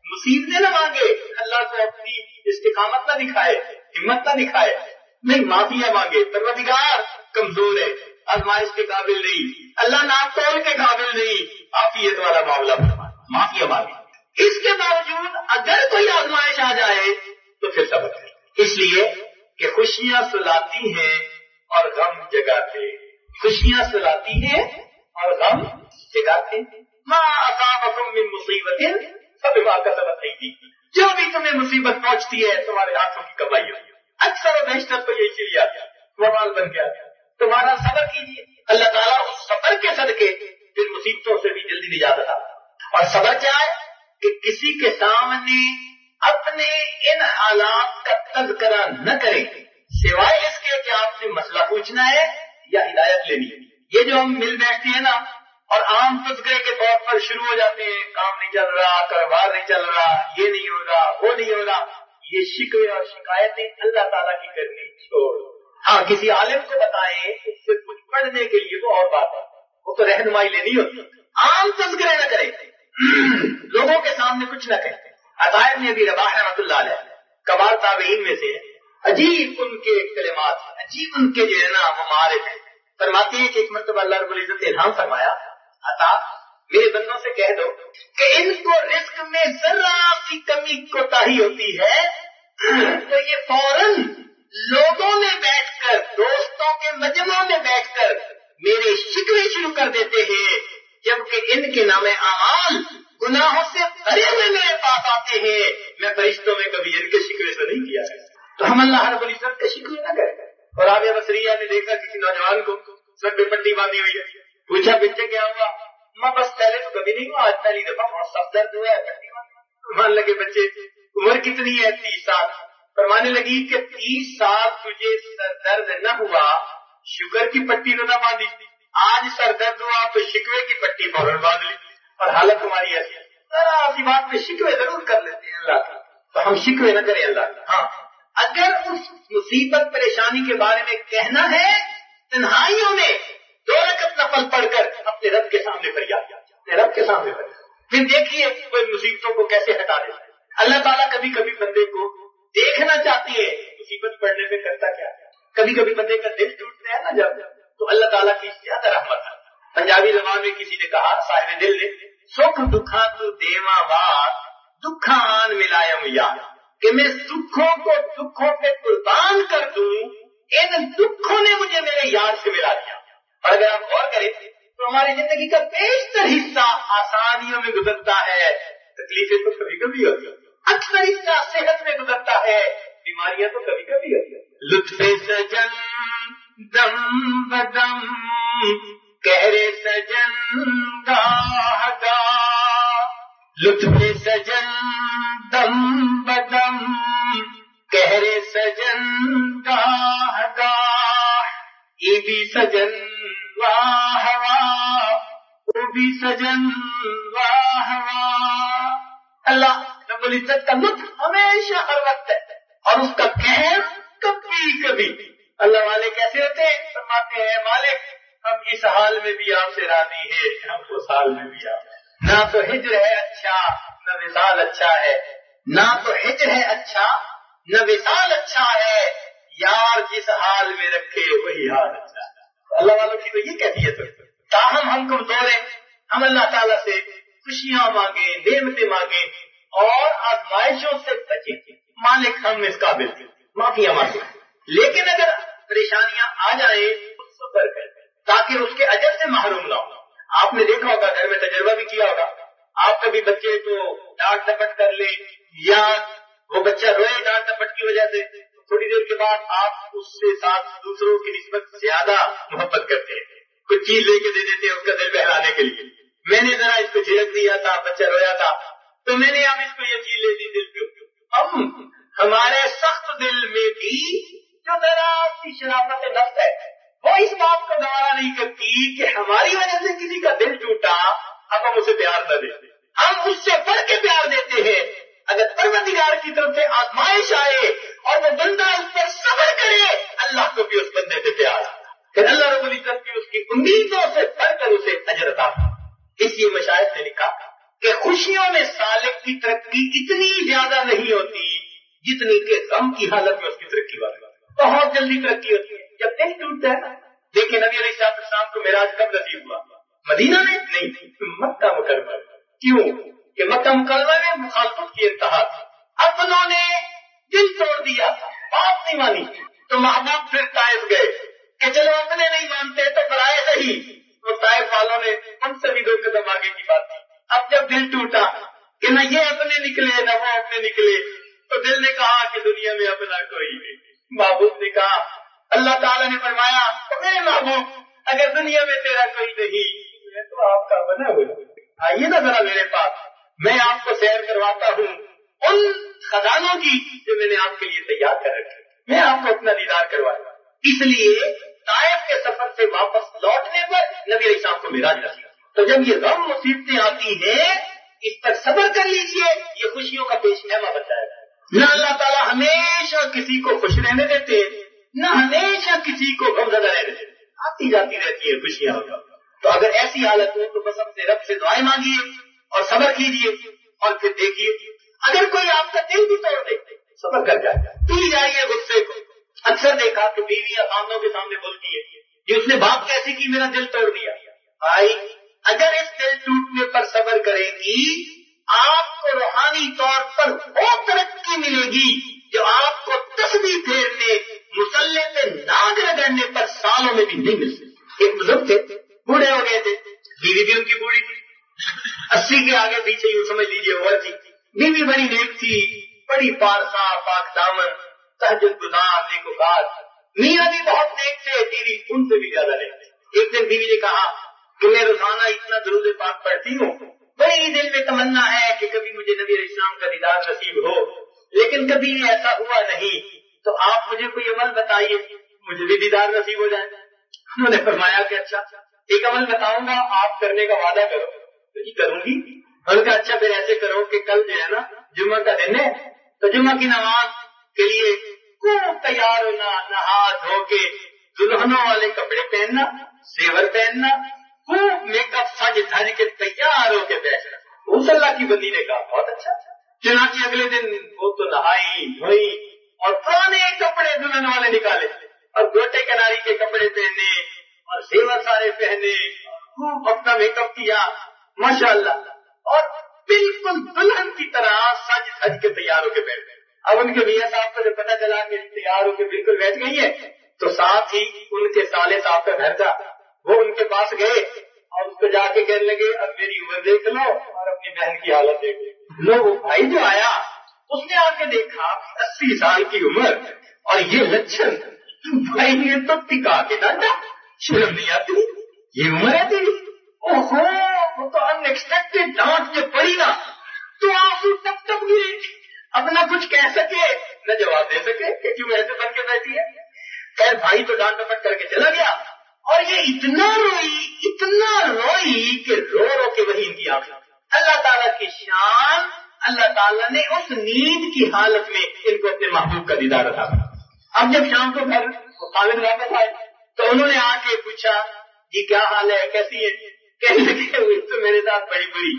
مصیبتیں نہ مانگے، اللہ کو اپنی استقامت نہ دکھائے، ہمت نہ دکھائے، نہیں معافیا مانگے۔ پروردگار کمزور ہے، آزمائش کے قابل نہیں، اللہ ناپ تول کے قابل نہیں، عافیت والا معاملہ معافیا مانگے۔ اس کے باوجود اگر کوئی آزمائش آ جائے تو پھر صبر کرے، اس لیے کہ خوشیاں سلاتی ہیں اور غم جگاتے، خوشیاں سلاتی ہیں اور غم جگاتے۔ ما اصابکم من مصیبت فبما کسبت ایدیکم، جو بھی تمہیں مصیبت پہنچتی ہے تمہارے ہاتھوں کی کمائی ہوئی، اکثر و بیشتر تو یہی چلی آتی ہے، وبال بن کے آتی ہے۔ تمہارا صبر کیجیے، اللہ تعالیٰ اس صبر کے صدقے پھر مصیبتوں سے بھی جلدی نجات عطا۔ اور صبر کیا ہے کہ کسی کے سامنے اپنے ان حالات کا تذکرہ نہ کریں سوائے اس کے کہ آپ نے مسئلہ پوچھنا ہے یا ہدایت لینی ہے۔ یہ جو ہم مل بیٹھتے ہیں نا اور عام تذکرے کے طور پر شروع ہو جاتے ہیں، کام نہیں چل رہا، کاروبار نہیں چل رہا، یہ نہیں ہو رہا، وہ نہیں ہو رہا، یہ شکوے اور شکایتیں اللہ تعالیٰ کی کرنی چھوڑ۔ ہاں کسی عالم کو بتائیں، اس سے کچھ پڑھنے کے لیے وہ اور بات ہے، وہ تو رہنمائی لینی ہوتی، عام تذکرے نہ کریں، لوگوں کے سامنے کچھ نہ کہیں۔ عطاء بن ابی رباح رحمۃ اللہ علیہ کبار تابعین میں سے، عجیب ان کے کلمات، عجیب ان کے جو ہے نا وہ معارف ہیں۔ فرماتے ہیں کہ ایک مرتبہ اللہ رب العزت نے الہام فرمایا، عطا میرے بندوں سے کہہ دو کہ ان کو رزق میں ذرا سی کمی کوتاہی ہوتی ہے تو یہ فوراً لوگوں میں بیٹھ کر، دوستوں کے مجمع میں بیٹھ کر میرے شکوے شروع کر دیتے ہیں، جبکہ ان کے نام اعمال گناہوں سے بھرے ہوئے میرے پاس آتے ہیں، میں فرشتوں میں کبھی ان کے شکوے سے نہیں کیا ہے۔ تو ہم اللہ رب العزت کے شکوے نہ کریں۔ اور رابعہ بصریہ نے دیکھا کسی نوجوان کو سر پہ پٹی باندھی ہوئی ہے، پوچھا بچے کیا ہوا؟ ماں بس پہلے تو کبھی نہیں ہوا، آج پہلی دفعہ بہت سخت درد ہوا ہے، پٹی باندھی۔ مان لگے بچے عمر کتنی ہے؟ 30 سال۔ فرمانے لگی کہ 30 سال تجھے سر درد نہ ہوا، شوگر کی پٹی تو نہ باندھی، آج سر درد ہوا تو شکوے کی پٹی فوراً باندھ لی، اور حالت تمہاری ایسی ہے۔ ذرا سی بات میں شکوے ضرور کر لیتے ہیں اللہ کا، تو ہم شکوے نہ کریں اللہ کا۔ ہاں اگر اس مصیبت پریشانی کے بارے میں کہنا ہے، تنہائیوں میں 2 رکعت نفل پڑھ کر اپنے رب کے سامنے فریاد، اپنے رب کے سامنے فریاد، پھر دیکھیے کوئی مصیبتوں کو کیسے ہٹا دیتا ہے۔ اللہ تعالیٰ کبھی کبھی بندے کو دیکھنا چاہتی ہے، مصیبت پڑنے میں کرتا کیا ہے، کبھی کبھی بندے کا دل ٹوٹتا ہے نا جب، تو اللہ تعالیٰ کی زیادہ رحمت ہے۔ پنجابی زبان میں کسی نے کہا، صاحب دل نے، سکھ دکھا تو دیواں وار دکھا آن ملائم یار، کہ میں سکھوں کو دکھوں پہ قربان کر دوں، ان دکھوں نے مجھے میرے یار سے ملا دیا۔ اور اگر آپ غور کریں تو ہماری زندگی کا بیشتر حصہ آسانیوں میں گزرتا ہے، تکلیفیں تو کبھی کبھی ہوتی ہیں، اکثر حصہ صحت میں گزرتا ہے، بیماریاں تو کبھی کبھی ہوتی ہیں۔ لطف سجن دم بدم کہرے سجن گاہ گاہ، لطف سجن دم بدم کہرے سجن گاہ گاہ، یہ بھی سجن واہ واہ، وہ بھی سجن واہ واہ۔ اللہ رب العزت کا لطف ہمیشہ ہر وقت ہے، اور اس کا قہر کبھی کبھی۔ اللہ والے کیسے ہوتے ہیں؟ فرماتے ہیں مالک ہم اس حال میں بھی آپ سے راضی ہیں، ہم اس حال میں بھی آپ، نہ تو ہجر ہے اچھا نہ وصال اچھا ہے، نہ تو ہجر ہے اچھا نہ وصال اچھا ہے، یار جس حال میں رکھے وہی حال اچھا ہے۔ اللہ والوں کی تو یہ کیفیت ہے۔ تاہم ہم کمزور ہیں، ہم اللہ تعالیٰ سے خوشیاں مانگے، نعمتیں مانگے اور آزمائشوں سے بچیں۔ مالک ہم اس قابل ہیں، معافیاں مانگے، لیکن اگر پریشانیاں آ جائیں تو صبر کریں تاکہ اس کے اجر سے محروم نہ ہو۔ آپ نے دیکھا ہوگا، گھر میں تجربہ بھی کیا ہوگا، آپ کبھی بچے کو ڈانٹ ڈپٹ کر لیں یا وہ بچہ روئے ڈانٹ ڈپٹ کی وجہ سے، تھوڑی دیر کے بعد آپ اس سے ساتھ دوسروں کی نسبت زیادہ محبت کرتے ہیں، کچھ چیز لے کے دے دیتے ہیں اس کا دل بہلانے کے لیے۔ میں نے ذرا اس کو جھڑک دیا تھا، بچہ رویا تھا تو میں نے اب اس کو یہ چیز لے دی دل پہ۔ ہمارے سخت دل میں بھی جو ذرا سی شرافت نفس ہے وہ اس بات کو گوارا نہیں کرتی کہ ہماری وجہ سے کسی کا دل ٹوٹا، اب ہم اسے پیار نہ دیں، ہم اس سے بڑھ کے پیار دیتے ہیں۔ اگر پروردگار کی طرف سے آزمائش آئے اور وہ بندہ اس پر صبر کرے، اللہ کو بھی اس بندے سے پیار آتا، پھر اللہ رب العزت کی اس کی امیدوں سے بڑھ کر اسے اجر عطا کرتا۔ اس لیے مشائخ نے لکھا کہ خوشیوں میں سالک کی ترقی اتنی زیادہ نہیں ہوتی جتنی کہ غم کی حالت میں اس کی ترقی ہوتی ہے، بہت جلدی ترقی ہوتی ہے جب دل ٹوٹتا ہے۔ دیکھیں نبی علیہ السلام کو معراج کب نصیب ہوا؟ مدینہ میں نہیں، مکہ مکرمہ میں۔ کیوں کہ مکہ مکرمہ میں مخالفت کی انتہا تھی، اپنوں نے دل توڑ دیا، بات نہیں مانی، تو محبوب پھر طائف گئے کہ چلو اپنے نہیں مانتے تو برائے صحیح، تو طائف والوں نے ان سے بھی 2 قدم آگے کی بات کی۔ اب جب دل ٹوٹا کہ نہ یہ اپنے نکلے نہ وہ اپنے نکلے، تو دل نے کہا کہ دنیا میں اپنا کوئی نہیں۔ محبوب نے کہا، اللہ تعالیٰ نے فرمایا میرے محبوب اگر دنیا میں تیرا کوئی نہیں، میں تو آپ کا بنا ہوا، آئیے نا ذرا میرے پاس، میں آپ کو سیر کرواتا ہوں ان خزانوں کی جو میں نے آپ کے لیے تیار کر رکھے، میں آپ کو اپنا دیدار کروایا۔ اس لیے طائف کے سفر سے واپس لوٹنے پر نبی علیہ السلام کو معراج نصیب۔ تو جب یہ غم مصیبتیں آتی ہیں اس پر صبر کر لیجئے، یہ خوشیوں کا پیش خیمہ بن جائے گا۔ نہ اللہ تعالیٰ ہمیشہ کسی کو خوش رہنے دیتے، نہ ہمیشہ کسی کو غمزدہ رہنے دیتے، آتی جاتی رہتی ہے خوشیاں۔ تو اگر ایسی حالت ہو تو بس اپنے رب سے دعائیں مانگیے اور صبر کیجیے، اور پھر دیکھیے اگر کوئی آپ کا دل بھی توڑ دے صبر کر جائے، پی جائیے غصے کو۔ اکثر دیکھا کہ بیوی خاندانوں کے سامنے بولتی ہے کہ اس نے بات کیسی کی، میرا دل توڑ دیا۔ بھائی اگر اس دل ٹوٹنے پر صبر کرے گی، آپ کو روحانی طور پر وہ ترقی ملے گی جو آپ کو تسبیح پھیرنے، مصلے پہ ناز رگڑنے پر سالوں میں بھی نہیں مل سکتی۔ ایک بزرگ تھے، بوڑھے ہو گئے تھے، بیوی بھی ان کی بوڑھی تھی، 80 کے آگے پیچھے یوں سمجھ لیجیے عمر تھی۔ بیوی بڑی نیک تھی، بڑی پارسا، پاک دامن، تہجد گزار، نیکوکار۔ میاں بھی بہت نیک تھے، بیوی ان سے بھی زیادہ نیک تھے۔ ایک دن بیوی نے کہا کہ میں روزانہ اتنا درود پاک پڑھتی ہوں، بڑی دل میں تمنا ہے کہ کبھی مجھے نبی علیہ السلام کا دیدار نصیب ہو، لیکن کبھی ایسا ہوا نہیں، تو آپ مجھے کوئی عمل بتائیے مجھے بھی دیدار نصیب ہو جائے۔ انہوں نے فرمایا کہ اچھا ایک عمل بتاؤں گا، آپ کرنے کا وعدہ کرو۔ تو جی کروں گی۔ انہوں نے کہا اچھا پھر ایسے کرو کہ کل جو ہے نا جمعہ کا دن ہے، تو جمعہ کی نماز کے لیے خوب تیار ہونا، نہا دھو کے دلہنوں والے کپڑے پہننا، زیور پہننا، خوب میک اپ سج دھج کے تیار ہو کے بیٹھنا۔ اس اللہ کی بندی نے کہا بہت اچھا۔ چنانچہ اگلے دن وہ تو نہائی دھوئی اور پرانے کپڑے دلہن والے نکالے اور گوٹے کناری کے کپڑے پہنے اور زیور سارے پہنے، خوب اپنا میک اپ کیا ماشاءاللہ، اور بالکل دلہن کی طرح سج دھج کے تیار ہو کے بیٹھ گئے۔ اب ان کے میاں صاحب کو جب پتا چلا کہ تیار ہو کے بالکل بیٹھ گئی ہے، تو ساتھ ہی ان کے سالے صاحب کا گھر تھا، وہ ان کے پاس گئے اور اس کو جا کے کہنے لگے اب میری عمر دیکھ لو اور اپنی بہن کی حالت دیکھ لو۔ لو بھائی جو آیا اس نے آ کے دیکھا 80 سال کی عمر اور یہ لچھن، بھائی نے تو ٹکا کے ڈانٹا، شرم نہیں آتی، یہ عمر ہے تیری؟ اوہو وہ تو ان ایکسپیکٹڈ ڈانٹ کے پڑی نا تو آنسو تب تب گرے، اپنا کچھ کہہ سکے نہ جواب دے سکے کہ کیوں ایسے بن کے بیٹھی ہے۔ خیر بھائی تو ڈانٹ ڈپٹ کر کے چلا گیا اور یہ اتنا روئی کہ رو رو کے وہی ان کی آنکھ۔ اللہ تعالیٰ کی شان، اللہ تعالیٰ نے اس نیند کی حالت میں ان کو اپنے محبوب کا دیدار عطا کیا۔ اب جب شام کو گھر خالد واپس آئے تو انہوں نے آ کے پوچھا جی کیا حال ہے، کیسی ہے؟ کہنے لگے وہ تو میرے ساتھ بڑی بری،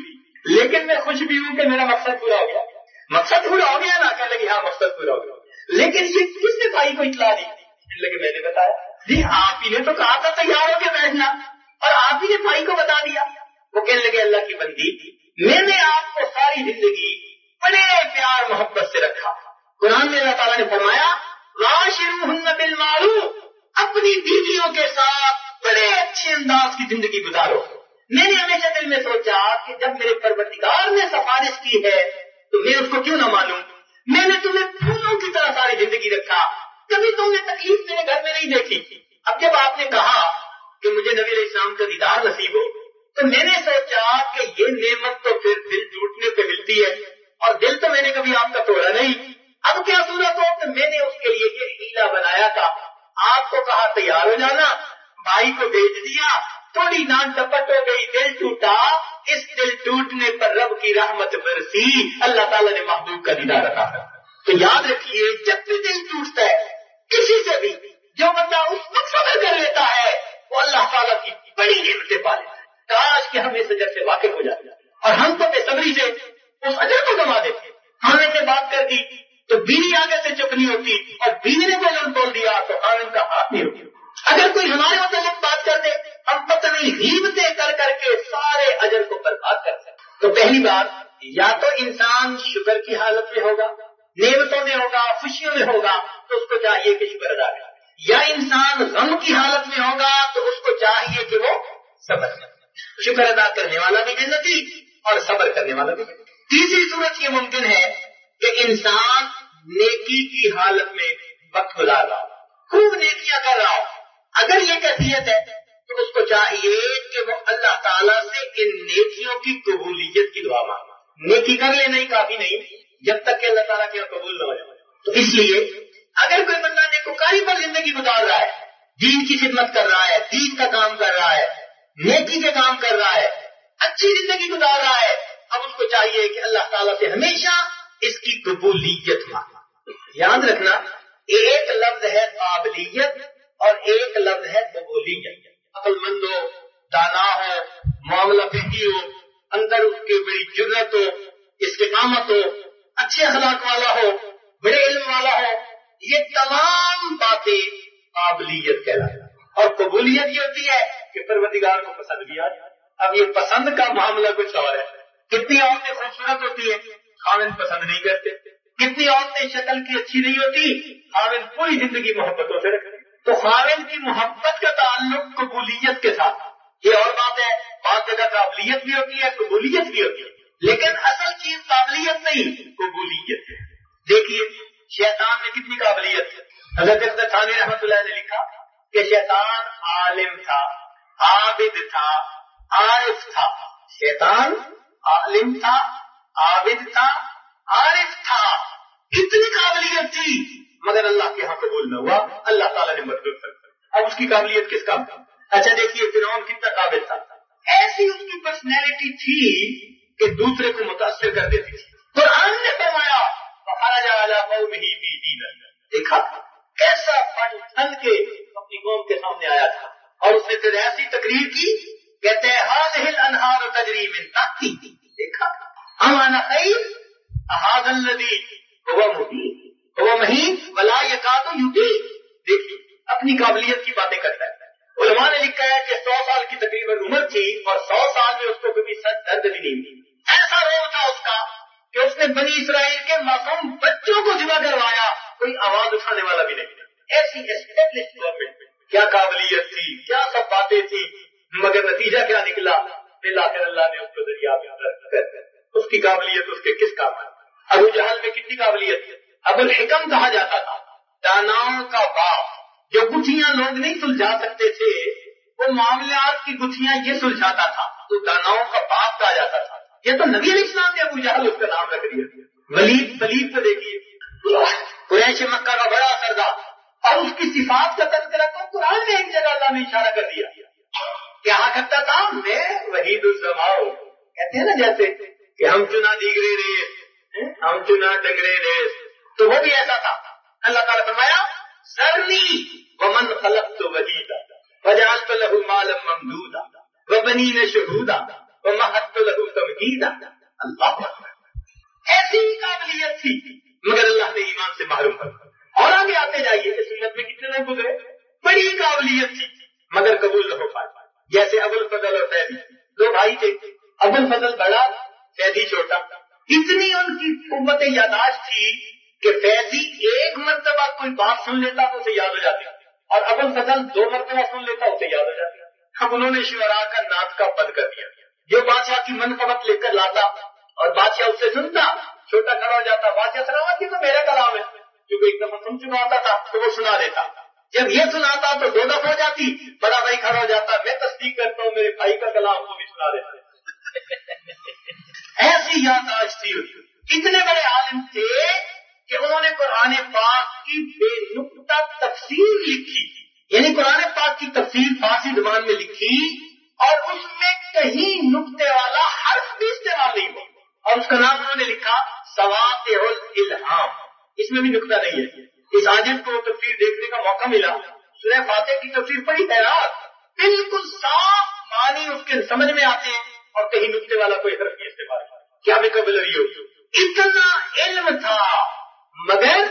لیکن میں خوش بھی ہوں کہ میرا مقصد پورا ہو گیا۔ مقصد پورا ہو گیا نا؟ کہنے لگی ہاں مقصد پورا ہو گیا۔ لیکن یہ کس نے بھائی کو اطلاع دی؟ لیکن میں نے بتایا جی آپ ہی نے تو کہا تھا تیار ہو کے بیٹھنا اور آپ ہی نے بھائی کو بتا دیا. وہ کہنے لگے اللہ کی بندی میں نے آپ کو ساری زندگی بڑے پیار محبت سے رکھا. قرآن میں اللہ تعالیٰ نے فرمایا وَعَاشِرُوهُنَّ بِالْمَعْرُوفِ اپنی بیویوں کے ساتھ بڑے اچھے انداز کی زندگی گزارو. میں نے ہمیشہ دل میں سوچا کہ جب میرے پروردگار نے سفارش کی ہے تو میں اس کو کیوں نہ مانوں. میں نے تمہیں پھولوں کی طرح ساری زندگی رکھا, کبھی تم نے تکلیف میرے گھر میں نہیں دیکھی. اب جب آپ نے کہا کہ مجھے نبی علیہ السلام کا دیدار نصیب ہو تو میں نے سوچا کہ یہ نعمت تو پھر دل ٹوٹنے پہ ملتی ہے اور دل تو میں نے کبھی آپ کا توڑا نہیں. اب کیا صورت ہو کہ میں نے اس کے لیے یہ ہیلا بنایا تھا, آپ کو کہا تیار ہو جانا, بھائی کو بھیج دیا, تھوڑی نان ٹپٹ ہو گئی, دل ٹوٹا. اس دل ٹوٹنے پر رب کی رحمت برسی, اللہ تعالیٰ نے محبوب کا دیدار عطا کر. تو یاد رکھیے جب بھی دل ٹوٹتا ہے کسی سے بھی, جو بندہ اس وقت صبر کر لیتا ہے وہ اللہ تعالیٰ کی بڑی نعمتیں پا لیتا ہے. کاش کہ ہم اس اجر سے واقف ہو جاتے اور ہم تو بے صبری سے اس اجر کو گنوا دیتے. خاوند نے بات کر دی تو بیوی آگے سے چپ نہیں ہوتی اور بیوی نے کوئی بول دیا تو خاوند کا ہاتھ نہیں ہوتی. اگر کوئی ہمارے متعلق بات کر دے ہم پتلی غیبتیں کر کر کے سارے اجر کو برباد کر سکتے. تو پہلی بات یا تو انسان شکر کی حالت میں ہوگا, نعمتوں میں ہوگا, خوشیوں میں ہوگا تو اس کو چاہیے کہ شکر ادا کرے, یا انسان غم کی حالت میں ہوگا تو اس کو چاہیے کہ وہ صبر کرے. شکر ادا کرنے والا بھی جنتی اور صبر کرنے والا بھی. تیسری صورت یہ ممکن ہے کہ انسان نیکی کی حالت میں وقت گزار رہا ہو, خوب نیکیاں کر رہا ہو. اگر یہ کیفیت ہے تو اس کو چاہیے کہ وہ اللہ تعالیٰ سے ان نیکیوں کی قبولیت کی دعا مانگے. نیکی کر لینا ہی کافی نہیں جب تک کہ اللہ تعالیٰ کے قبول نہ ہو جائے. تو اس لیے اگر کوئی بندہ نیکوکاری پر زندگی گزار رہا ہے, دین کی خدمت کر رہا ہے, دین کا کام کر رہا ہے, نیکی کے کام کر رہا ہے, اچھی زندگی گزار رہا ہے, اب اس کو چاہیے کہ اللہ تعالیٰ سے ہمیشہ اس کی قبولیت مانگے. یاد رکھنا ایک لفظ ہے قابلیت اور ایک لفظ ہے قبولیت. عقل مند ہو, دانا ہو, معاملہ فقی ہو, اندر اس کی بڑی جرأت ہو, استقامت ہو, اچھے اخلاق والا ہو, بڑے علم والا ہو, یہ تمام باتیں قابلیت کہلاتی ہیں. اور قبولیت یہ ہوتی ہے کہ پروردگار کو پسند بھی آ جائے. اب یہ پسند کا معاملہ کچھ اور ہے. کتنی عورتیں خوبصورت ہوتی ہیں, خاوند پسند نہیں کرتے. کتنی عورتیں شکل کی اچھی نہیں ہوتی, خاوند پوری زندگی محبتوں سے رکھتے. تو خاوند کی محبت کا تعلق قبولیت کے ساتھ. یہ اور بات ہے, بعض جگہ قابلیت بھی ہوتی ہے, قبولیت بھی ہوتی ہے, لیکن اصل چیز قابلیت نہیں قبولیت ہے. دیکھیے شیطان میں کتنی قابلیت ہے. حضرت ثانی رحمۃ اللہ نے لکھا کہ شیطان عالم تھا, عابد تھا, عارف تھا. شیطان عالم تھا, عابد تھا, عارف تھا. کتنی قابلیت تھی مگر اللہ کے ہاں قبول نہ ہوا, اللہ تعالیٰ نے مردود کر دیا. اب اس کی قابلیت کس کام تھی؟ اچھا دیکھیے فرعون کتنا قابل تھا. ایسی اس کی پرسنالٹی تھی کہ دوسرے کو متاثر کر دیتی تھی. قرآن نے فرمایا فخرج علی قومہ فی دین اللہ. دیکھا کیسا پن ٹھن کے اپنی قوم کے سامنے آیا تھا اور اس نے پھر ایسی تقریر کی, کہتے ہیں هذه الانہار تجری من تحتی. دیکھا ام انا خیر هذا الذی هو مبین هو مہین ولا یکاد یبین. دیکھیے اپنی قابلیت کی باتیں کرتا ہے. علماء نے لکھا ہے کہ 100 سال کی تقریباً عمر تھی اور 100 سال میں اس کو کبھی سر درد بھی نہیں ہوئی. ایسا روح تھا اس کا کہ اس نے بنی اسرائیل کے معصوم بچوں کو ذبح کروایا, کوئی آواز اٹھانے والا بھی نہیں. ایسی اسٹیبلش گورنمنٹ, کیا قابلیت تھی, کیا سب باتیں تھی, مگر نتیجہ کیا نکلا؟ بالآخر اللہ نے اس کو دریا میں غرق کر دیا. اس کی قابلیت اس کے کس کام ہے؟ ابو جہل میں کتنی قابلیت تھی. ابو الحکم کہا جاتا تھا, داناؤں کا باپ. جو گتھیاں لوگ نہیں سلجھا سکتے تھے وہ معاملات کی گتھیاں یہ سلجھاتا تھا, تو داناؤں کا باپ کہا جاتا تھا. یہ تو نبی علیہ السلام نے ابو جہل اس کا نام رکھ دیا. ولید کو دیکھیے, قریش مکہ کا بڑا سردار, اور اس کی صفات کا تذکرہ تو قرآن میں ایک جگہ اللہ نے اشارہ کر دیا. کیا کرتا تھا؟ میں وحید الزماؤ, کہتے ہیں نا جیسے کہ ہم چنا دیگرے ریس, ہم چنا ڈنگرے ریس, تو وہ بھی ایسا تھا. اللہ تعالیٰ فرمایا ذرنی ومن خلقت وحیدا وجعلت له مالا ممدودا وبنین شہودا ومہدت له تمہیدا. اللہ ایسی قابلیت تھی مگر اللہ نے ایمان سے محروم کر دیا. آگے آتے جائیے کہ سنت میں کتنے لوگ گزرے, بڑی قابلیت تھی مگر قبول نہ ہو پائے. جیسے ابو الفضل اور فیضی, دو بھائی تھے, ابو الفضل بڑا, فیضی چھوٹا. اتنی ان کی قوت یاداشت تھی کہ فیضی ایک مرتبہ کوئی بات سن لیتا تو اسے یاد ہو جاتی, اور ابو الفضل 2 مرتبہ سن لیتا اسے یاد ہو جاتی. اب انہوں نے شعراء کا نعت کا بند کر دیا. جو بادشاہ کی منقبت لے کر لاتا اور بادشاہ اس سے سنتا, چھوٹا کھڑا ہو جاتا, بادشاہ سلامت یہ تو میرا کلام ہے, جو ایک دفعہ سن چکا ہوتا تھا تو وہ سنا دیتا. جب یہ سناتا تو 2 دفعہ ہو جاتی, بڑا بھائی کھڑا ہو جاتا, میں تصدیق کرتا ہوں میرے بھائی کا کلام, تو بھی سنا دیتا. ایسی یادداشت تھی. اتنے بڑے عالم تھے کہ انہوں نے قرآن پاک کی بے نقطہ تفسیر لکھی, یعنی قرآن پاک کی تفسیر فارسی زبان میں لکھی اور اس میں کہیں نقطے والا حرف بھی استعمال نہیں ہوا, اور اس کا نام انہوں نے لکھا سواطع الالہام. اس میں بھی نقطہ نہیں ہے. اس عاجز کو تفسیر دیکھنے کا موقع ملا, سورہ فاتح کی تفسیر پڑھی, حیران, بالکل صاف معنی اس کے سمجھ میں آتے ہیں اور کہیں نقطے والا کوئی حرف نہیں استعمال. کیا بھی قبول ہوئی ہو, اتنا علم تھا مگر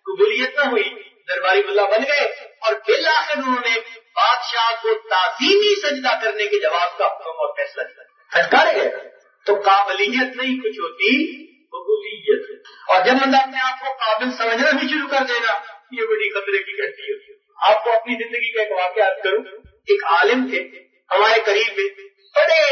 قبولیت نہ ہوئی. درباری ملا بن گئے اور بالآخر انہوں نے بادشاہ کو تعظیمی سجدہ کرنے کے جواب کا حکم اور فیصلہ کیا. پھٹکارے گئے. تو قابلیت نہیں کچھ ہوتی, قبولیت. اور جب بندہ اپنے آپ کو قابل سمجھنا بھی شروع کر دینا, یہ بڑی خطرے کی گھٹی ہوتی ہے. آپ کو اپنی زندگی کا ایک واقعہ یاد کروں. ایک عالم تھے ہمارے قریب میں, بڑے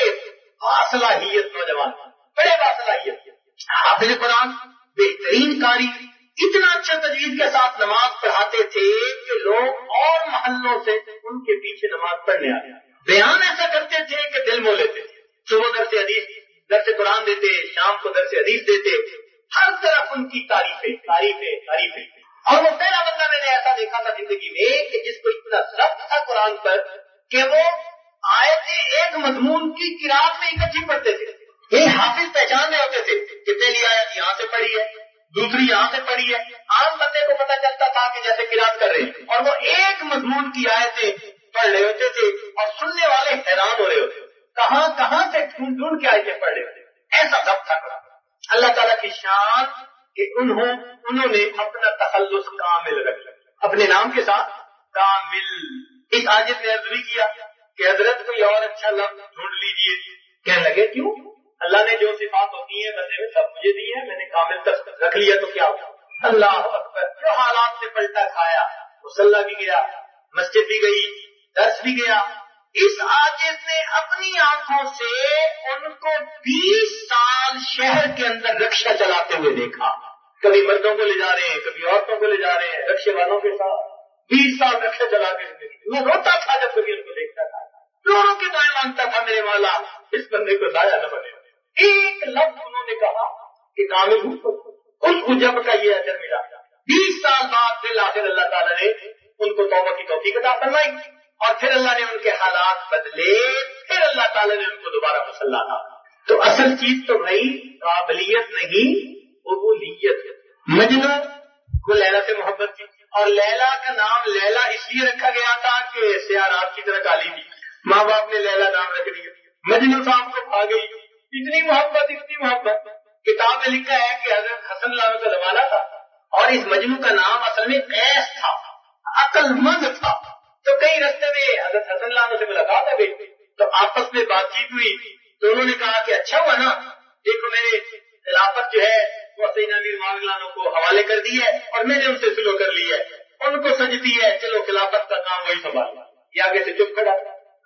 باصلاحیت نوجوان, بڑے باصلاحیت, حافظ قرآن, بہترین قاری, اتنا اچھا تجوید کے ساتھ نماز پڑھاتے تھے کہ لوگ اور محلوں سے ان کے پیچھے نماز پڑھنے آتے. بیان ایسا کرتے تھے کہ دل مو لیتے تھے. صبح درس حدیث, درس قرآن دیتے, شام کو درس حدیث دیتے, ہر طرف ان کی تعریفیں تعریفیں تعریفیں. اور وہ پہلا بندہ میں نے ایسا دیکھا تھا زندگی میں کہ جس کو اتنا ضبط تھا قرآن پر کہ وہ آیتیں ایک مضمون کی قرات میں اکٹھی پڑھتے تھے. یہ حافظ پہچان میں ہوتے تھے کہ پہلی آیت یہاں سے پڑھی ہے, دوسری یہاں سے پڑھی ہے. عام بندے کو پتہ چلتا تھا کہ جیسے قرات کر رہے ہیں, اور وہ ایک مضمون کی آیتیں پڑھ رہے ہوتے تھے اور سننے والے حیران ہو رہے ہوتے, کہاں کہاں سے ڈھونڈ ڈھونڈ کے آیتیں پڑھ رہے ہوتے. ایسا ضبط تھا قرآن. اللہ تعالیٰ کی شان کہ انہوں نے اپنا تخلص کامل رکھا, اپنے نام کے ساتھ کامل. اس عاجز نے عرض بھی کیا کہ حضرت کوئی اور اچھا لفظ ڈھونڈ لیجئے. کہنے لگے کیوں؟ اللہ نے جو صفات ہوتی ہیں بندے میں سب مجھے دی ہے, میں نے کامل تک رکھ لیا تو کیا ہوا. اللہ اکبر. جو حالات سے پلٹا کھایا, مصلی بھی گیا, مسجد بھی گئی, درس بھی گیا. اس عاجز نے اپنی آنکھوں سے ان کو 20 سال شہر کے اندر رکشہ چلاتے ہوئے دیکھا. کبھی مردوں کو لے جا رہے ہیں, کبھی عورتوں کو لے جا رہے ہیں, رکشے والوں کے ساتھ 20 سال رکشہ چلا کے. میں روتا تھا جب کبھی ان کو دیکھتا تھا, لوگوں کے دعائیں مانگتا تھا, میرے مولا اس بندے کو ضائع نہ بنے. ایک لفظ انہوں نے کہا کہ کامل ہوں, اس کو جب کا یہ اجر ملا. 20 سال بعد بالآخر اللہ تعالیٰ نے ان کو توبہ کی توفیق عطا فرمائی, اور پھر اللہ نے ان کے حالات بدلے, پھر اللہ تعالیٰ نے ان کو دوبارہ مسلح تھا. تو اصل چیز تو بھائی قابلیت نہیں, قبولیت. مجنو کو لیلا سے محبت تھی, اور لیلا کا نام لیلا اس لیے رکھا گیا تھا کہ سیارات کی طرح کالی تھی, ماں باپ نے لیلا نام رکھ دیا. مجنو صاحب کو کھا گئی, اتنی محبت. کتاب میں لکھا ہے کہ حضرت حسن اللہ کا زمانہ تھا, اور اس مجنو کا نام اصل میں قیس تھا, عقل مند تھا. تو کئی رستے میں حضرت حسن اللہ سے ملاقات ہو گئی, تو آپس میں بات چیت ہوئی, تو انہوں نے کہا کہ اچھا ہوا نا, دیکھو میں نے خلافت جو ہے وہ سیدنا امیر معاویہ کو حوالے کر دی ہے, اور میں نے ان سے سلو کر لی ہے, ان کو سجدی ہے, چلو خلافت کا کام وہی سنبھال. یہ آگے سے چپ کھڑا.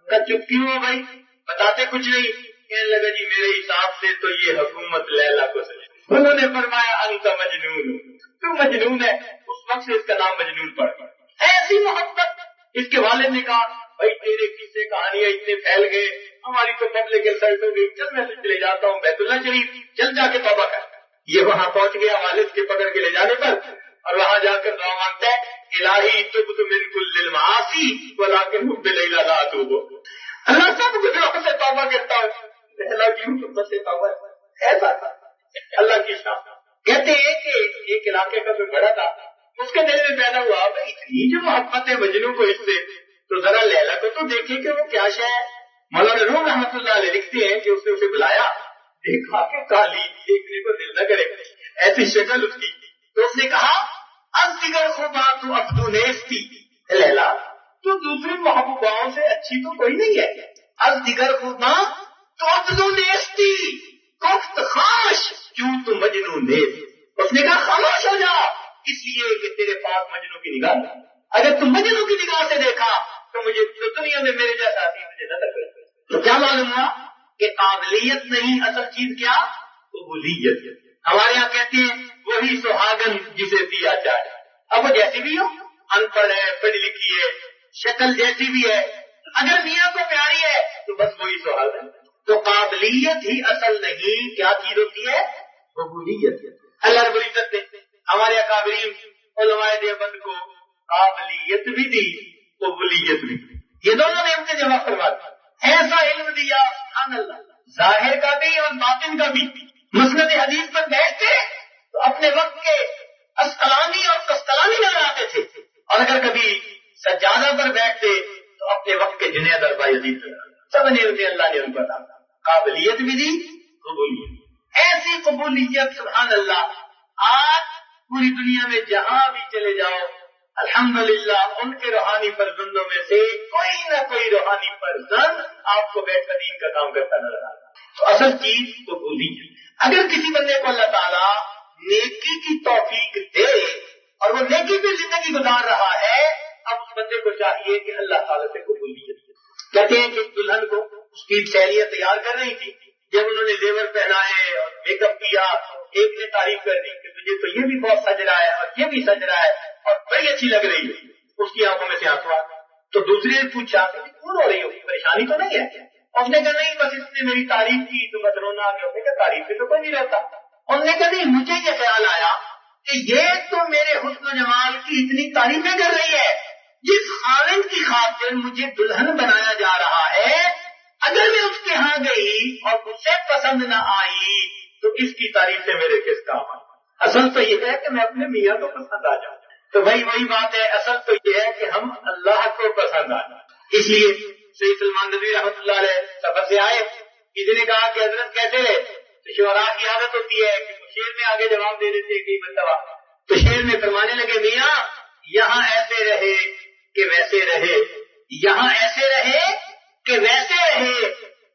چپ کیوں ہو بھائی, بتاتے کچھ نہیں. کہنے لگا جی میرے حساب سے تو یہ حکومت لیلا کو سجدی. انہوں نے فرمایا انت مجنون, تو مجنون ہے. اس وقت سے اس کا نام مجنون پڑ گیا. ایسی محبت. اس کے والد نے کہا بھائی تیرے قصے کہانیاں اتنے پھیل گئے, ہماری تو پبلک انسلٹ ہو گئی, چل میں چلے جاتا ہوں بیت اللہ شریف, چل جا کے توبہ کر. یہ وہاں پہنچ گیا والد کے پکڑ کے لے جانے پر, اور وہاں جا کر دعا مانگتا ہے الہی تبت من کل المعاصی ولکن حب لیلا لا اتوب. اللہ سب گناہوں سے توبہ کرتا ہے, لیلا کی محبت سے توبہ. ایسا تھا اللہ کی شان. کہتے ہیں کہ ایک علاقے کا کوئی بڑا تھا, اس کے دل میں پیدا ہوا بھائی اتنی جو محبت ہے مجنو کو اس سے, تو ذرا لیلا کو تو دیکھیں کہ وہ کیا شے ہے. مولانا روم رحمۃ اللہ علیہ لکھتے ہیں کہ اس نے اسے بلایا, دیکھا کہ کالی, دیکھنے کو دل نہ کرے, ایسی شکل اس کی. تو اس نے کہا از دیگر خوبات و افدو نیستی لیلا تو دوسری محبوباؤں سے اچھی تو کوئی نہیں ہے. از دیگر خوباں تو افدو نیستی گفت خاموش کیوں تو مجنون نیست. اس نے کہا خاموش ہو جا اس لیے کہ تیرے پاس مجنوں کی نگاہ ہے. اگر تم مجنوں کی نگاہ سے دیکھا تو مجھے تو دنیا میں میرے جیسا آدمی مجھے نہ کرے. تو کیا معلوم ہوا کہ قابلیت نہیں اصل چیز کیا قبولیت. ہمارے یہاں کہتے ہیں وہی سہاگن جسے دیا جائے. اب وہ جیسی بھی ہو ان پڑھ ہے پڑھی لکھی ہے شکل جیسی بھی ہے اگر میاں کو پیاری ہے تو بس وہی سہاگن. تو قابلیت ہی اصل نہیں کیا چیز ہوتی ہے قبولیت. اللہ رب العزت نے ہمارے اکابرین علماء دیوبند کو قابلیت بھی دی قبولیت بھی دی. یہ دونوں نے ہم سے جمع کروا دیا. ایسا علم دیا سبحان اللہ ظاہر کا بھی اور باطن کا بھی. مسند حدیث پر بیٹھتے تو اپنے وقت کے اسقلانی اور قسطلانی نظر آتے تھے اور اگر کبھی سجادہ پر بیٹھتے تو اپنے وقت کے جنید اور بایزید سب نے انہیں اللہ نے ان کو عطا قابلیت بھی دی قبولیت. ایسی قبولیت سبحان اللہ آج پوری دنیا میں جہاں بھی چلے جاؤ الحمدللہ ان کے روحانی فرزندوں میں سے کوئی نہ کوئی روحانی فرزند آپ کو بیٹھ کر دین کا کام کرتا نظر آتا. تو اصل چیز قبولیت. اگر کسی بندے کو اللہ تعالیٰ نیکی کی توفیق دے اور وہ نیکی پہ زندگی گزار رہا ہے اب اس بندے کو چاہیے کہ اللہ تعالیٰ سے قبولیت. کہتے ہیں کہ دلہن کو اس کی سہیلیاں تیار کر رہی تھی جب انہوں نے زیور پہنائے اور میک اپ کیا ایک نے تعریف کر دی کہ تجھے تو یہ بھی بہت سج رہا ہے اور یہ بھی سج رہا ہے اور بڑی اچھی لگ رہی ہے. اس کی آنکھوں میں سے آنسو آ تو دوسری نے پوچھا کہ کیوں رو رہی ہو پریشانی تو نہیں ہے. اس نے کہا نہیں بس اس نے میری تعریف کی تو بس رونا آ گیا. اس نے کہا تعریف سے تو کوئی نہیں رہتا. انہوں نے کہا نہیں مجھے یہ خیال آیا کہ یہ تو میرے حسن و جمال کی اتنی تعریفیں کر رہی ہے جس خاوند کی خاطر مجھے دلہن بنایا جا رہا ہے اگر میں اس کے ہاں گئی اور مجھے پسند نہ آئی تو اس کی تعریف سے میرے کس کام آئی. اصل تو یہ ہے کہ میں اپنے میاں کو پسند آ جاؤں. تو وہی بات ہے اصل تو یہ ہے کہ ہم اللہ کو پسند آ جائیں. اس لیے سید سلمان ندوی رحمۃ اللہ علیہ سفر سے آئے کسی نے کہا کہ حضرت کیسے رہے تو شعراء کی عادت ہوتی ہے کہ شعر میں آگے جواب دے دیتے کئی مرتبہ. تو شعر میں فرمانے لگے میاں یہاں ایسے رہے کہ ویسے رہے یہاں ایسے رہے کہ ویسے رہے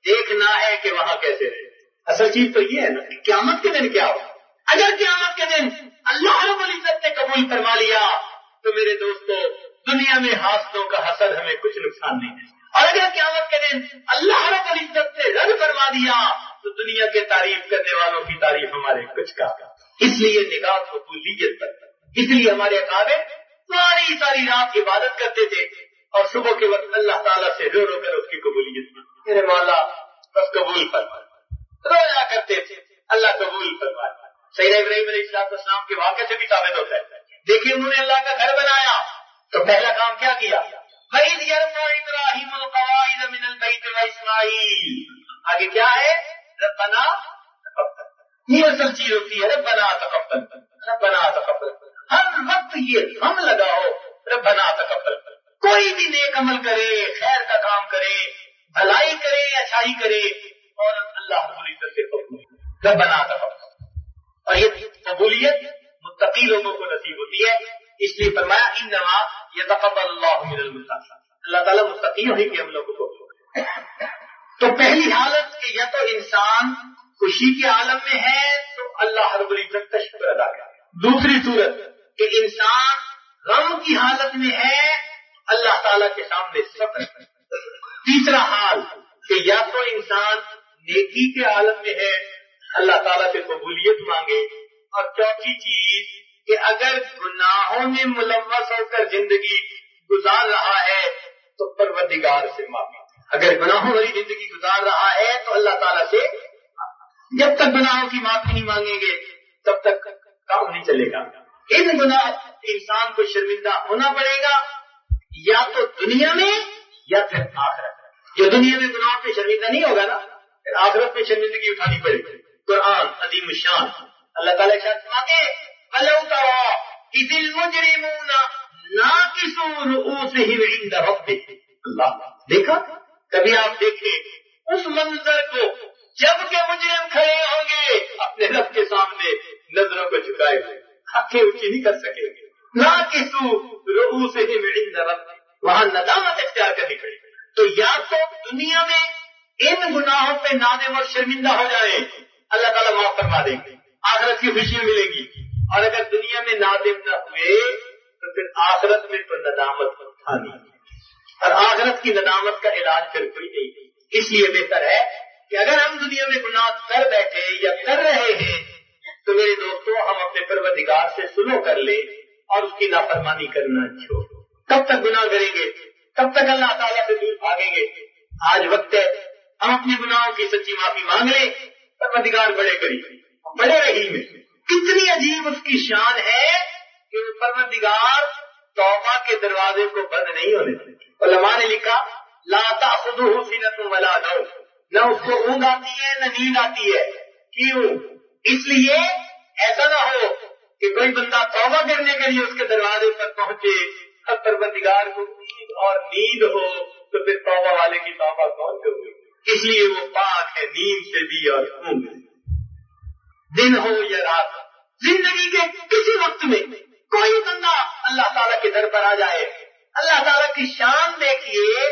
دیکھنا ہے کہ وہاں کیسے رہے. اصل چیز تو یہ ہے نا کہ قیامت کے دن کیا ہو. اگر قیامت کے دن اللہ رب العزت نے قبول فرما لیا تو میرے دوستو دنیا میں حاسدوں کا حسد ہمیں کچھ نقصان نہیں ہے. اور اگر قیامت کے دن اللہ رب العزت نے رد فرما دیا تو دنیا کے تعریف کرنے والوں کی تعریف ہمارے کچھ کا. اس لیے نگاہ قبولیت پر. اس لیے ہمارے اکابر ساری رات عبادت کرتے تھے اور صبح کے وقت اللہ تعالیٰ سے رو رو کر اس کی قبولیت میرے مولا بس قبول فرما رویا کرتے تھے اللہ قبول فرما. سیدنا ابراہیم علیہ السلام کے واقعے سے بھی ثابت ہوتا ہے. دیکھیے انہوں نے اللہ کا گھر بنایا تو پہلا کام کیا کیا وَإِذْ يَرْفَعُ إِبْرَاهِيمُ الْقَوَاعِدَ مِنَ الْبَيْتِ وَإِسْمَاعِيلُ. آگے کیا ہے ربنا تقبل. یہ اصل چیز ہوتی ہے ربنا تقبل ربنا تقبل. ہر وقت یہ ہم لگاؤ ربنا تقبل. کوئی بھی نیک عمل کرے خیر کا کام کرے بھلائی کرے اچھائی کرے اور اللہ رب العزت سے قبول ربنا تقبل. اور یہ قبولیت متقی لوگوں کو نصیب ہوتی ہے. اس لیے فرمایا انما یتقبل اللہ من المتقین. اللہ تعالیٰ متقیوں ہی کے عملوں کو قبول. تو پہلی حالت کہ یا تو انسان خوشی کے عالم میں ہے تو اللہ رب العزت کا شکر ادا کرے. دوسری صورت کہ انسان غم کی حالت میں ہے اللہ تعالیٰ کے سامنے صبر. تیسرا حال کہ یا تو انسان نیکی کے عالم میں ہے اللہ تعالیٰ سے قبولیت مانگے. اور چوتھی چیز کہ اگر گناہوں میں ملوث ہو کر زندگی گزار رہا ہے تو پروردگار سے معافی. اگر گناہوں والی زندگی گزار رہا ہے تو اللہ تعالیٰ سے جب تک گناہوں کی معافی نہیں مانگیں گے تب تک کام نہیں چلے گا. ان گناہ انسان کو شرمندہ ہونا پڑے گا یا تو دنیا میں یا پھر آخرت. جو دنیا میں گناہوں پہ شرمندہ نہیں ہوگا نا پھر آخرت میں شرمندگی اٹھانی پڑے گی. قرآن عظیم الشان اللہ تعالیٰ فرماتے ہیں وَلَوْ تَرَىٰ إِذِ الْمُجْرِمُونَ نَاكِسُو رُءُوسِهِمْ عِندَ رَبِّهِمْ. اللہ دیکھا کبھی آپ دیکھیں اس منظر کو جب کہ مجرم کھڑے ہوں گے اپنے رب کے سامنے نظروں کو جھکائے ہوئے آنکھیں اونچی نہیں کر سکیں گے نہ کسو رؤوسہم عند ربہم، وہاں ندامت اختیار کرنی پڑے. تو یا تو دنیا میں ان گناہوں پہ نادم اور شرمندہ ہو جائیں، اللہ تعالیٰ معاف فرما دیں گے، آخرت کی خوشیاں ملیں گی. اور اگر دنیا میں نادم نہ ہوئے تو پھر آخرت میں تو ندامت اٹھانی، اور آخرت کی ندامت کا علاج پھر کوئی نہیں. اس لیے بہتر ہے کہ اگر ہم دنیا میں گناہ کر بیٹھے یا کر رہے ہیں تو میرے دوستوں ہم اپنے پروردگار سے سلو کر لیں اور اس کی نافرمانی کرنا چھوڑ. کب تک گناہ کریں گے؟ کب تک اللہ تعالیٰ سے دور بھاگیں گے؟ آج وقت ہے ہم اپنے گناہوں کی سچی معافی مانگ لیں. پروردگار بڑے قریب، بڑے رحیم ہے. کتنی عجیب اس کی شان ہے کہ پروردگار توبہ کے دروازے کو بند نہیں ہونے دیتے. علماء نے لکھا لا تأخذہ سنۃ ولا نوم، نہ اس کو اونگ آتی ہے نہ نیند آتی ہے. کیوں؟ اس لیے ایسا نہ ہو کہ کوئی بندہ توبہ کرنے کے لیے اس کے دروازے پر پہنچے اور پروردگار کو نیند اور نیند ہو تو پھر توبہ والے کی توبہ کون کرے؟ اس لیے وہ پاک ہے نیند سے بھی اور اونگ سے. دن ہو یا رات، زندگی کے کسی وقت میں کوئی بندہ اللہ تعالیٰ کے در پر آ جائے، اللہ تعالیٰ کی شان دیکھیے،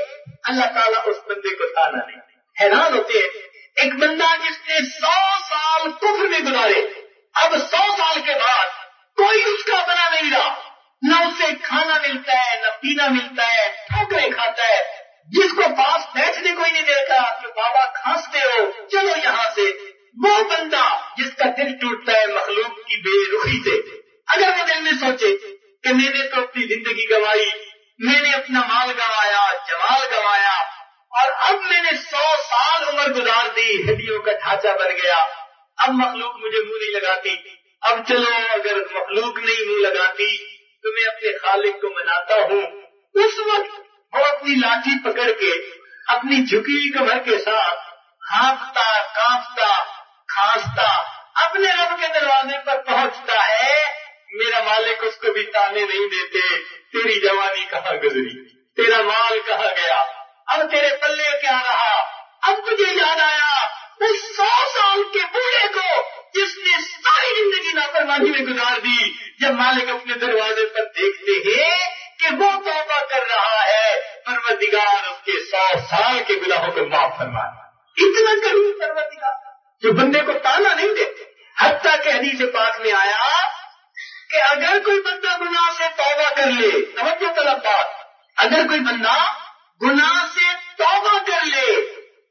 اللہ تعالیٰ اس بندے کو تانا نہیں. حیران ہوتے ہیں ایک بندہ جس نے 100 سال کفر میں گزارے، اب 100 سال کے بعد کوئی اس کا بنا نہیں رہا، نہ اسے کھانا ملتا ہے نہ پینا ملتا ہے، ٹھوکریں کھاتا ہے. جس کو پاس بیٹھنے کوئی نہیں دیتا کہ بابا کھانستے ہو چلو یہاں سے، وہ بندہ جس کا دل ٹوٹتا ہے مخلوق کی بے رخی سے، اگر وہ دل میں سوچے کہ میں نے تو اپنی زندگی گنوائی، میں نے اپنا مال گنوایا، جمال گنوایا، اور اب میں نے 100 سال عمر گزار دی، ہڈیوں کا ڈھانچہ بن گیا، اب مخلوق مجھے منہ نہیں لگاتی، اب چلو اگر مخلوق نہیں منہ لگاتی تو میں اپنے خالق کو مناتا ہوں. اس وقت وہ اپنی لاٹھی پکڑ کے اپنی جھکی ہوئی کمر کے ساتھ ہانپتا کانپتا کھانستا اپنے رب کے دروازے پر پہنچتا ہے. میرا مالک اس کو بھی تانے نہیں دیتے، تیری جوانی کہاں گزری، تیرا مال کہاں گیا، اب تیرے پلے کیا رہا. اب تجھے یاد آیا اس 100 سال کے بوڑھے کو جس نے ساری زندگی نافرمانی میں گزار دی. جب مالک اپنے دروازے پر دیکھتے ہیں کہ وہ توبہ کر رہا ہے، پروردگار اس کے 100 سال کے گناہوں کو معاف فرمائے. اتنا کریم پروردگار جو بندے کو تانا نہیں دیتے. حتیٰ کہ حدیث پاک میں آیا کہ اگر کوئی بندہ گناہ سے توبہ کر لے، توجہ طلب بات، اگر کوئی بندہ گناہ سے توبہ کر لے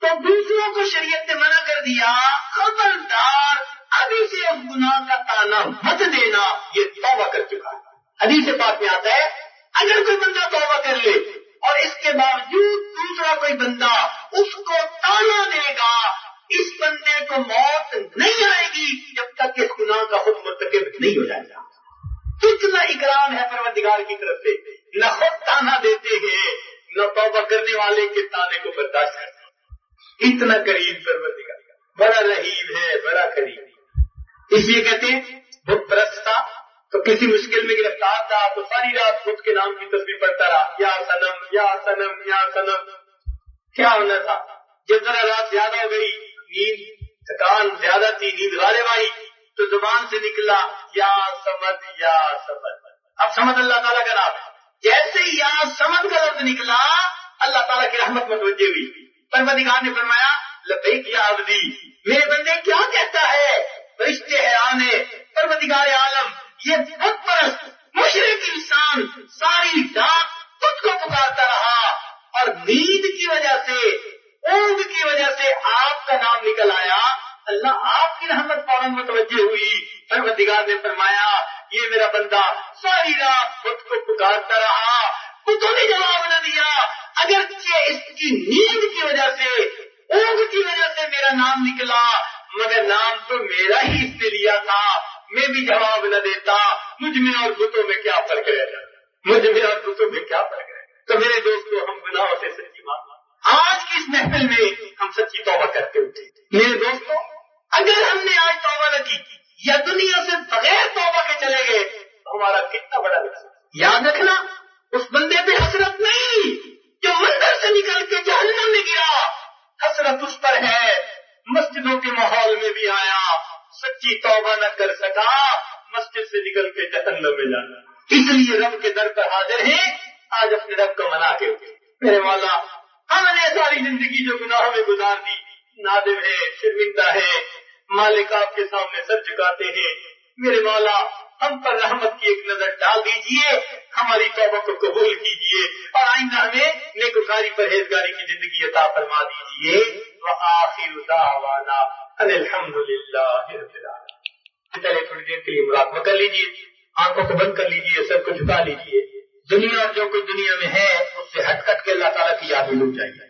تو دوسروں کو شریعت نے منع کر دیا، خبردار ابھی سے اس گناہ کا تانا مت دینا، یہ توبہ کر چکا ہے. حدیث پاک میں آتا ہے اگر کوئی بندہ توبہ کر لے اور اس کے باوجود دوسرا کوئی بندہ اس کو تانا دے گا، اس بندے کو موت نہیں آئے گی جب تک کہ اس گناہ کا خود مرتکب نہیں ہو جائے گا. کتنا اکرام ہے پروردگار کی طرف سے، نہ خود تانا دیتے ہیں نہ توبہ کرنے والے کے تانے کو برداشت کرتے. اتنا قریب پروردگار، بڑا رحیم ہے، بڑا قریب. اس لیے کہتے ہیں بت پرست تھا تو کسی مشکل میں گرفتار تھا تو ساری رات بت کے نام کی تسبیح پڑھتا رہا، یا صنم یا صنم یا صنم. کیا ہونا تھا جب ذرا رات زیادہ ہو گئی، نیند تھکان زیادہ تھی، نیند غالب آئی تو زبان سے نکلا یا سمد یا سمد. اب سمد اللہ تعالیٰ کا نام ہے. جیسے یا سمد کا لفظ نکلا اللہ تعالیٰ کی رحمت متوجہ ہوئی. پروردگار نے فرمایا لبیک یا عبدی، میرے بندے کیا کہتا ہے؟ فرشتے حیران ہیں. پروردگار عالم یہ بت پرست مشرک انسان ساری رات خود کو پکارتا رہا اور نیند کی وجہ سے، اونگ کی وجہ سے آپ کا نام نکل آیا. اللہ آپ کی رحمت فوراً متوجہ ہوئی. پروردگار نے فرمایا یہ میرا بندہ ساری رات خود کو پکارتا رہا، بتوں نے جواب نہ دیا، اگرچہ اس کی نیند کی وجہ سے، اونگ کی وجہ سے میرا نام نکلا، مگر نام تو میرا ہی اس نے لیا تھا. میں بھی جواب نہ دیتا. مجھ میں اور بتوں میں کیا فرق رہ جاتا، مجھ میں اور بتوں میں کیا فرق ہے. تو میرے دوستو ہم گناہوں سے سچی معافی، آج کی اس محفل میں ہم سچی توبہ کرتے ہوتے. میرے دوستو اگر ہم نے آج توبہ نہ کی یا دنیا سے بغیر توبہ کے چلے گئے تو ہمارا کتنا بڑا نقصان. یاد رکھنا اس بندے پہ حسرت نہیں جو مندر سے نکل کے جہنم میں گرا، حسرت اس پر ہے مسجدوں کے ماحول میں بھی آیا، سچی توبہ نہ کر سکا، مسجد سے نکل کے جہنم میں جانا. اس لیے رب کے در پر حاضر ہیں، آج اپنے رب کو منا کے میرے مولا ہم نے ساری زندگی جو گناہوں میں گزار دی، نادم ہے، شرمندہ ہے، مالک آپ کے سامنے سر جھکاتے ہیں، میرے مولا ہم پر رحمت کی ایک نظر ڈال دیجئے، ہماری توبہ کو قبول کیجئے اور آئندہ ہمیں نیکوکاری پرہیزگاری کی زندگی عطا فرما دیجئے۔ وآخر دعوانا ان الحمد للہ رب العالمین۔ چلے تھوڑی دیر کے لیے مراقبہ کر لیجئے، آنکھوں کو بند کر لیجئے، سر کو جھکا لیجئے، دنیا اور جو کچھ دنیا میں ہے اس سے ہٹ کٹ کے اللہ تعالیٰ کی یاد میں ڈوب جائیے۔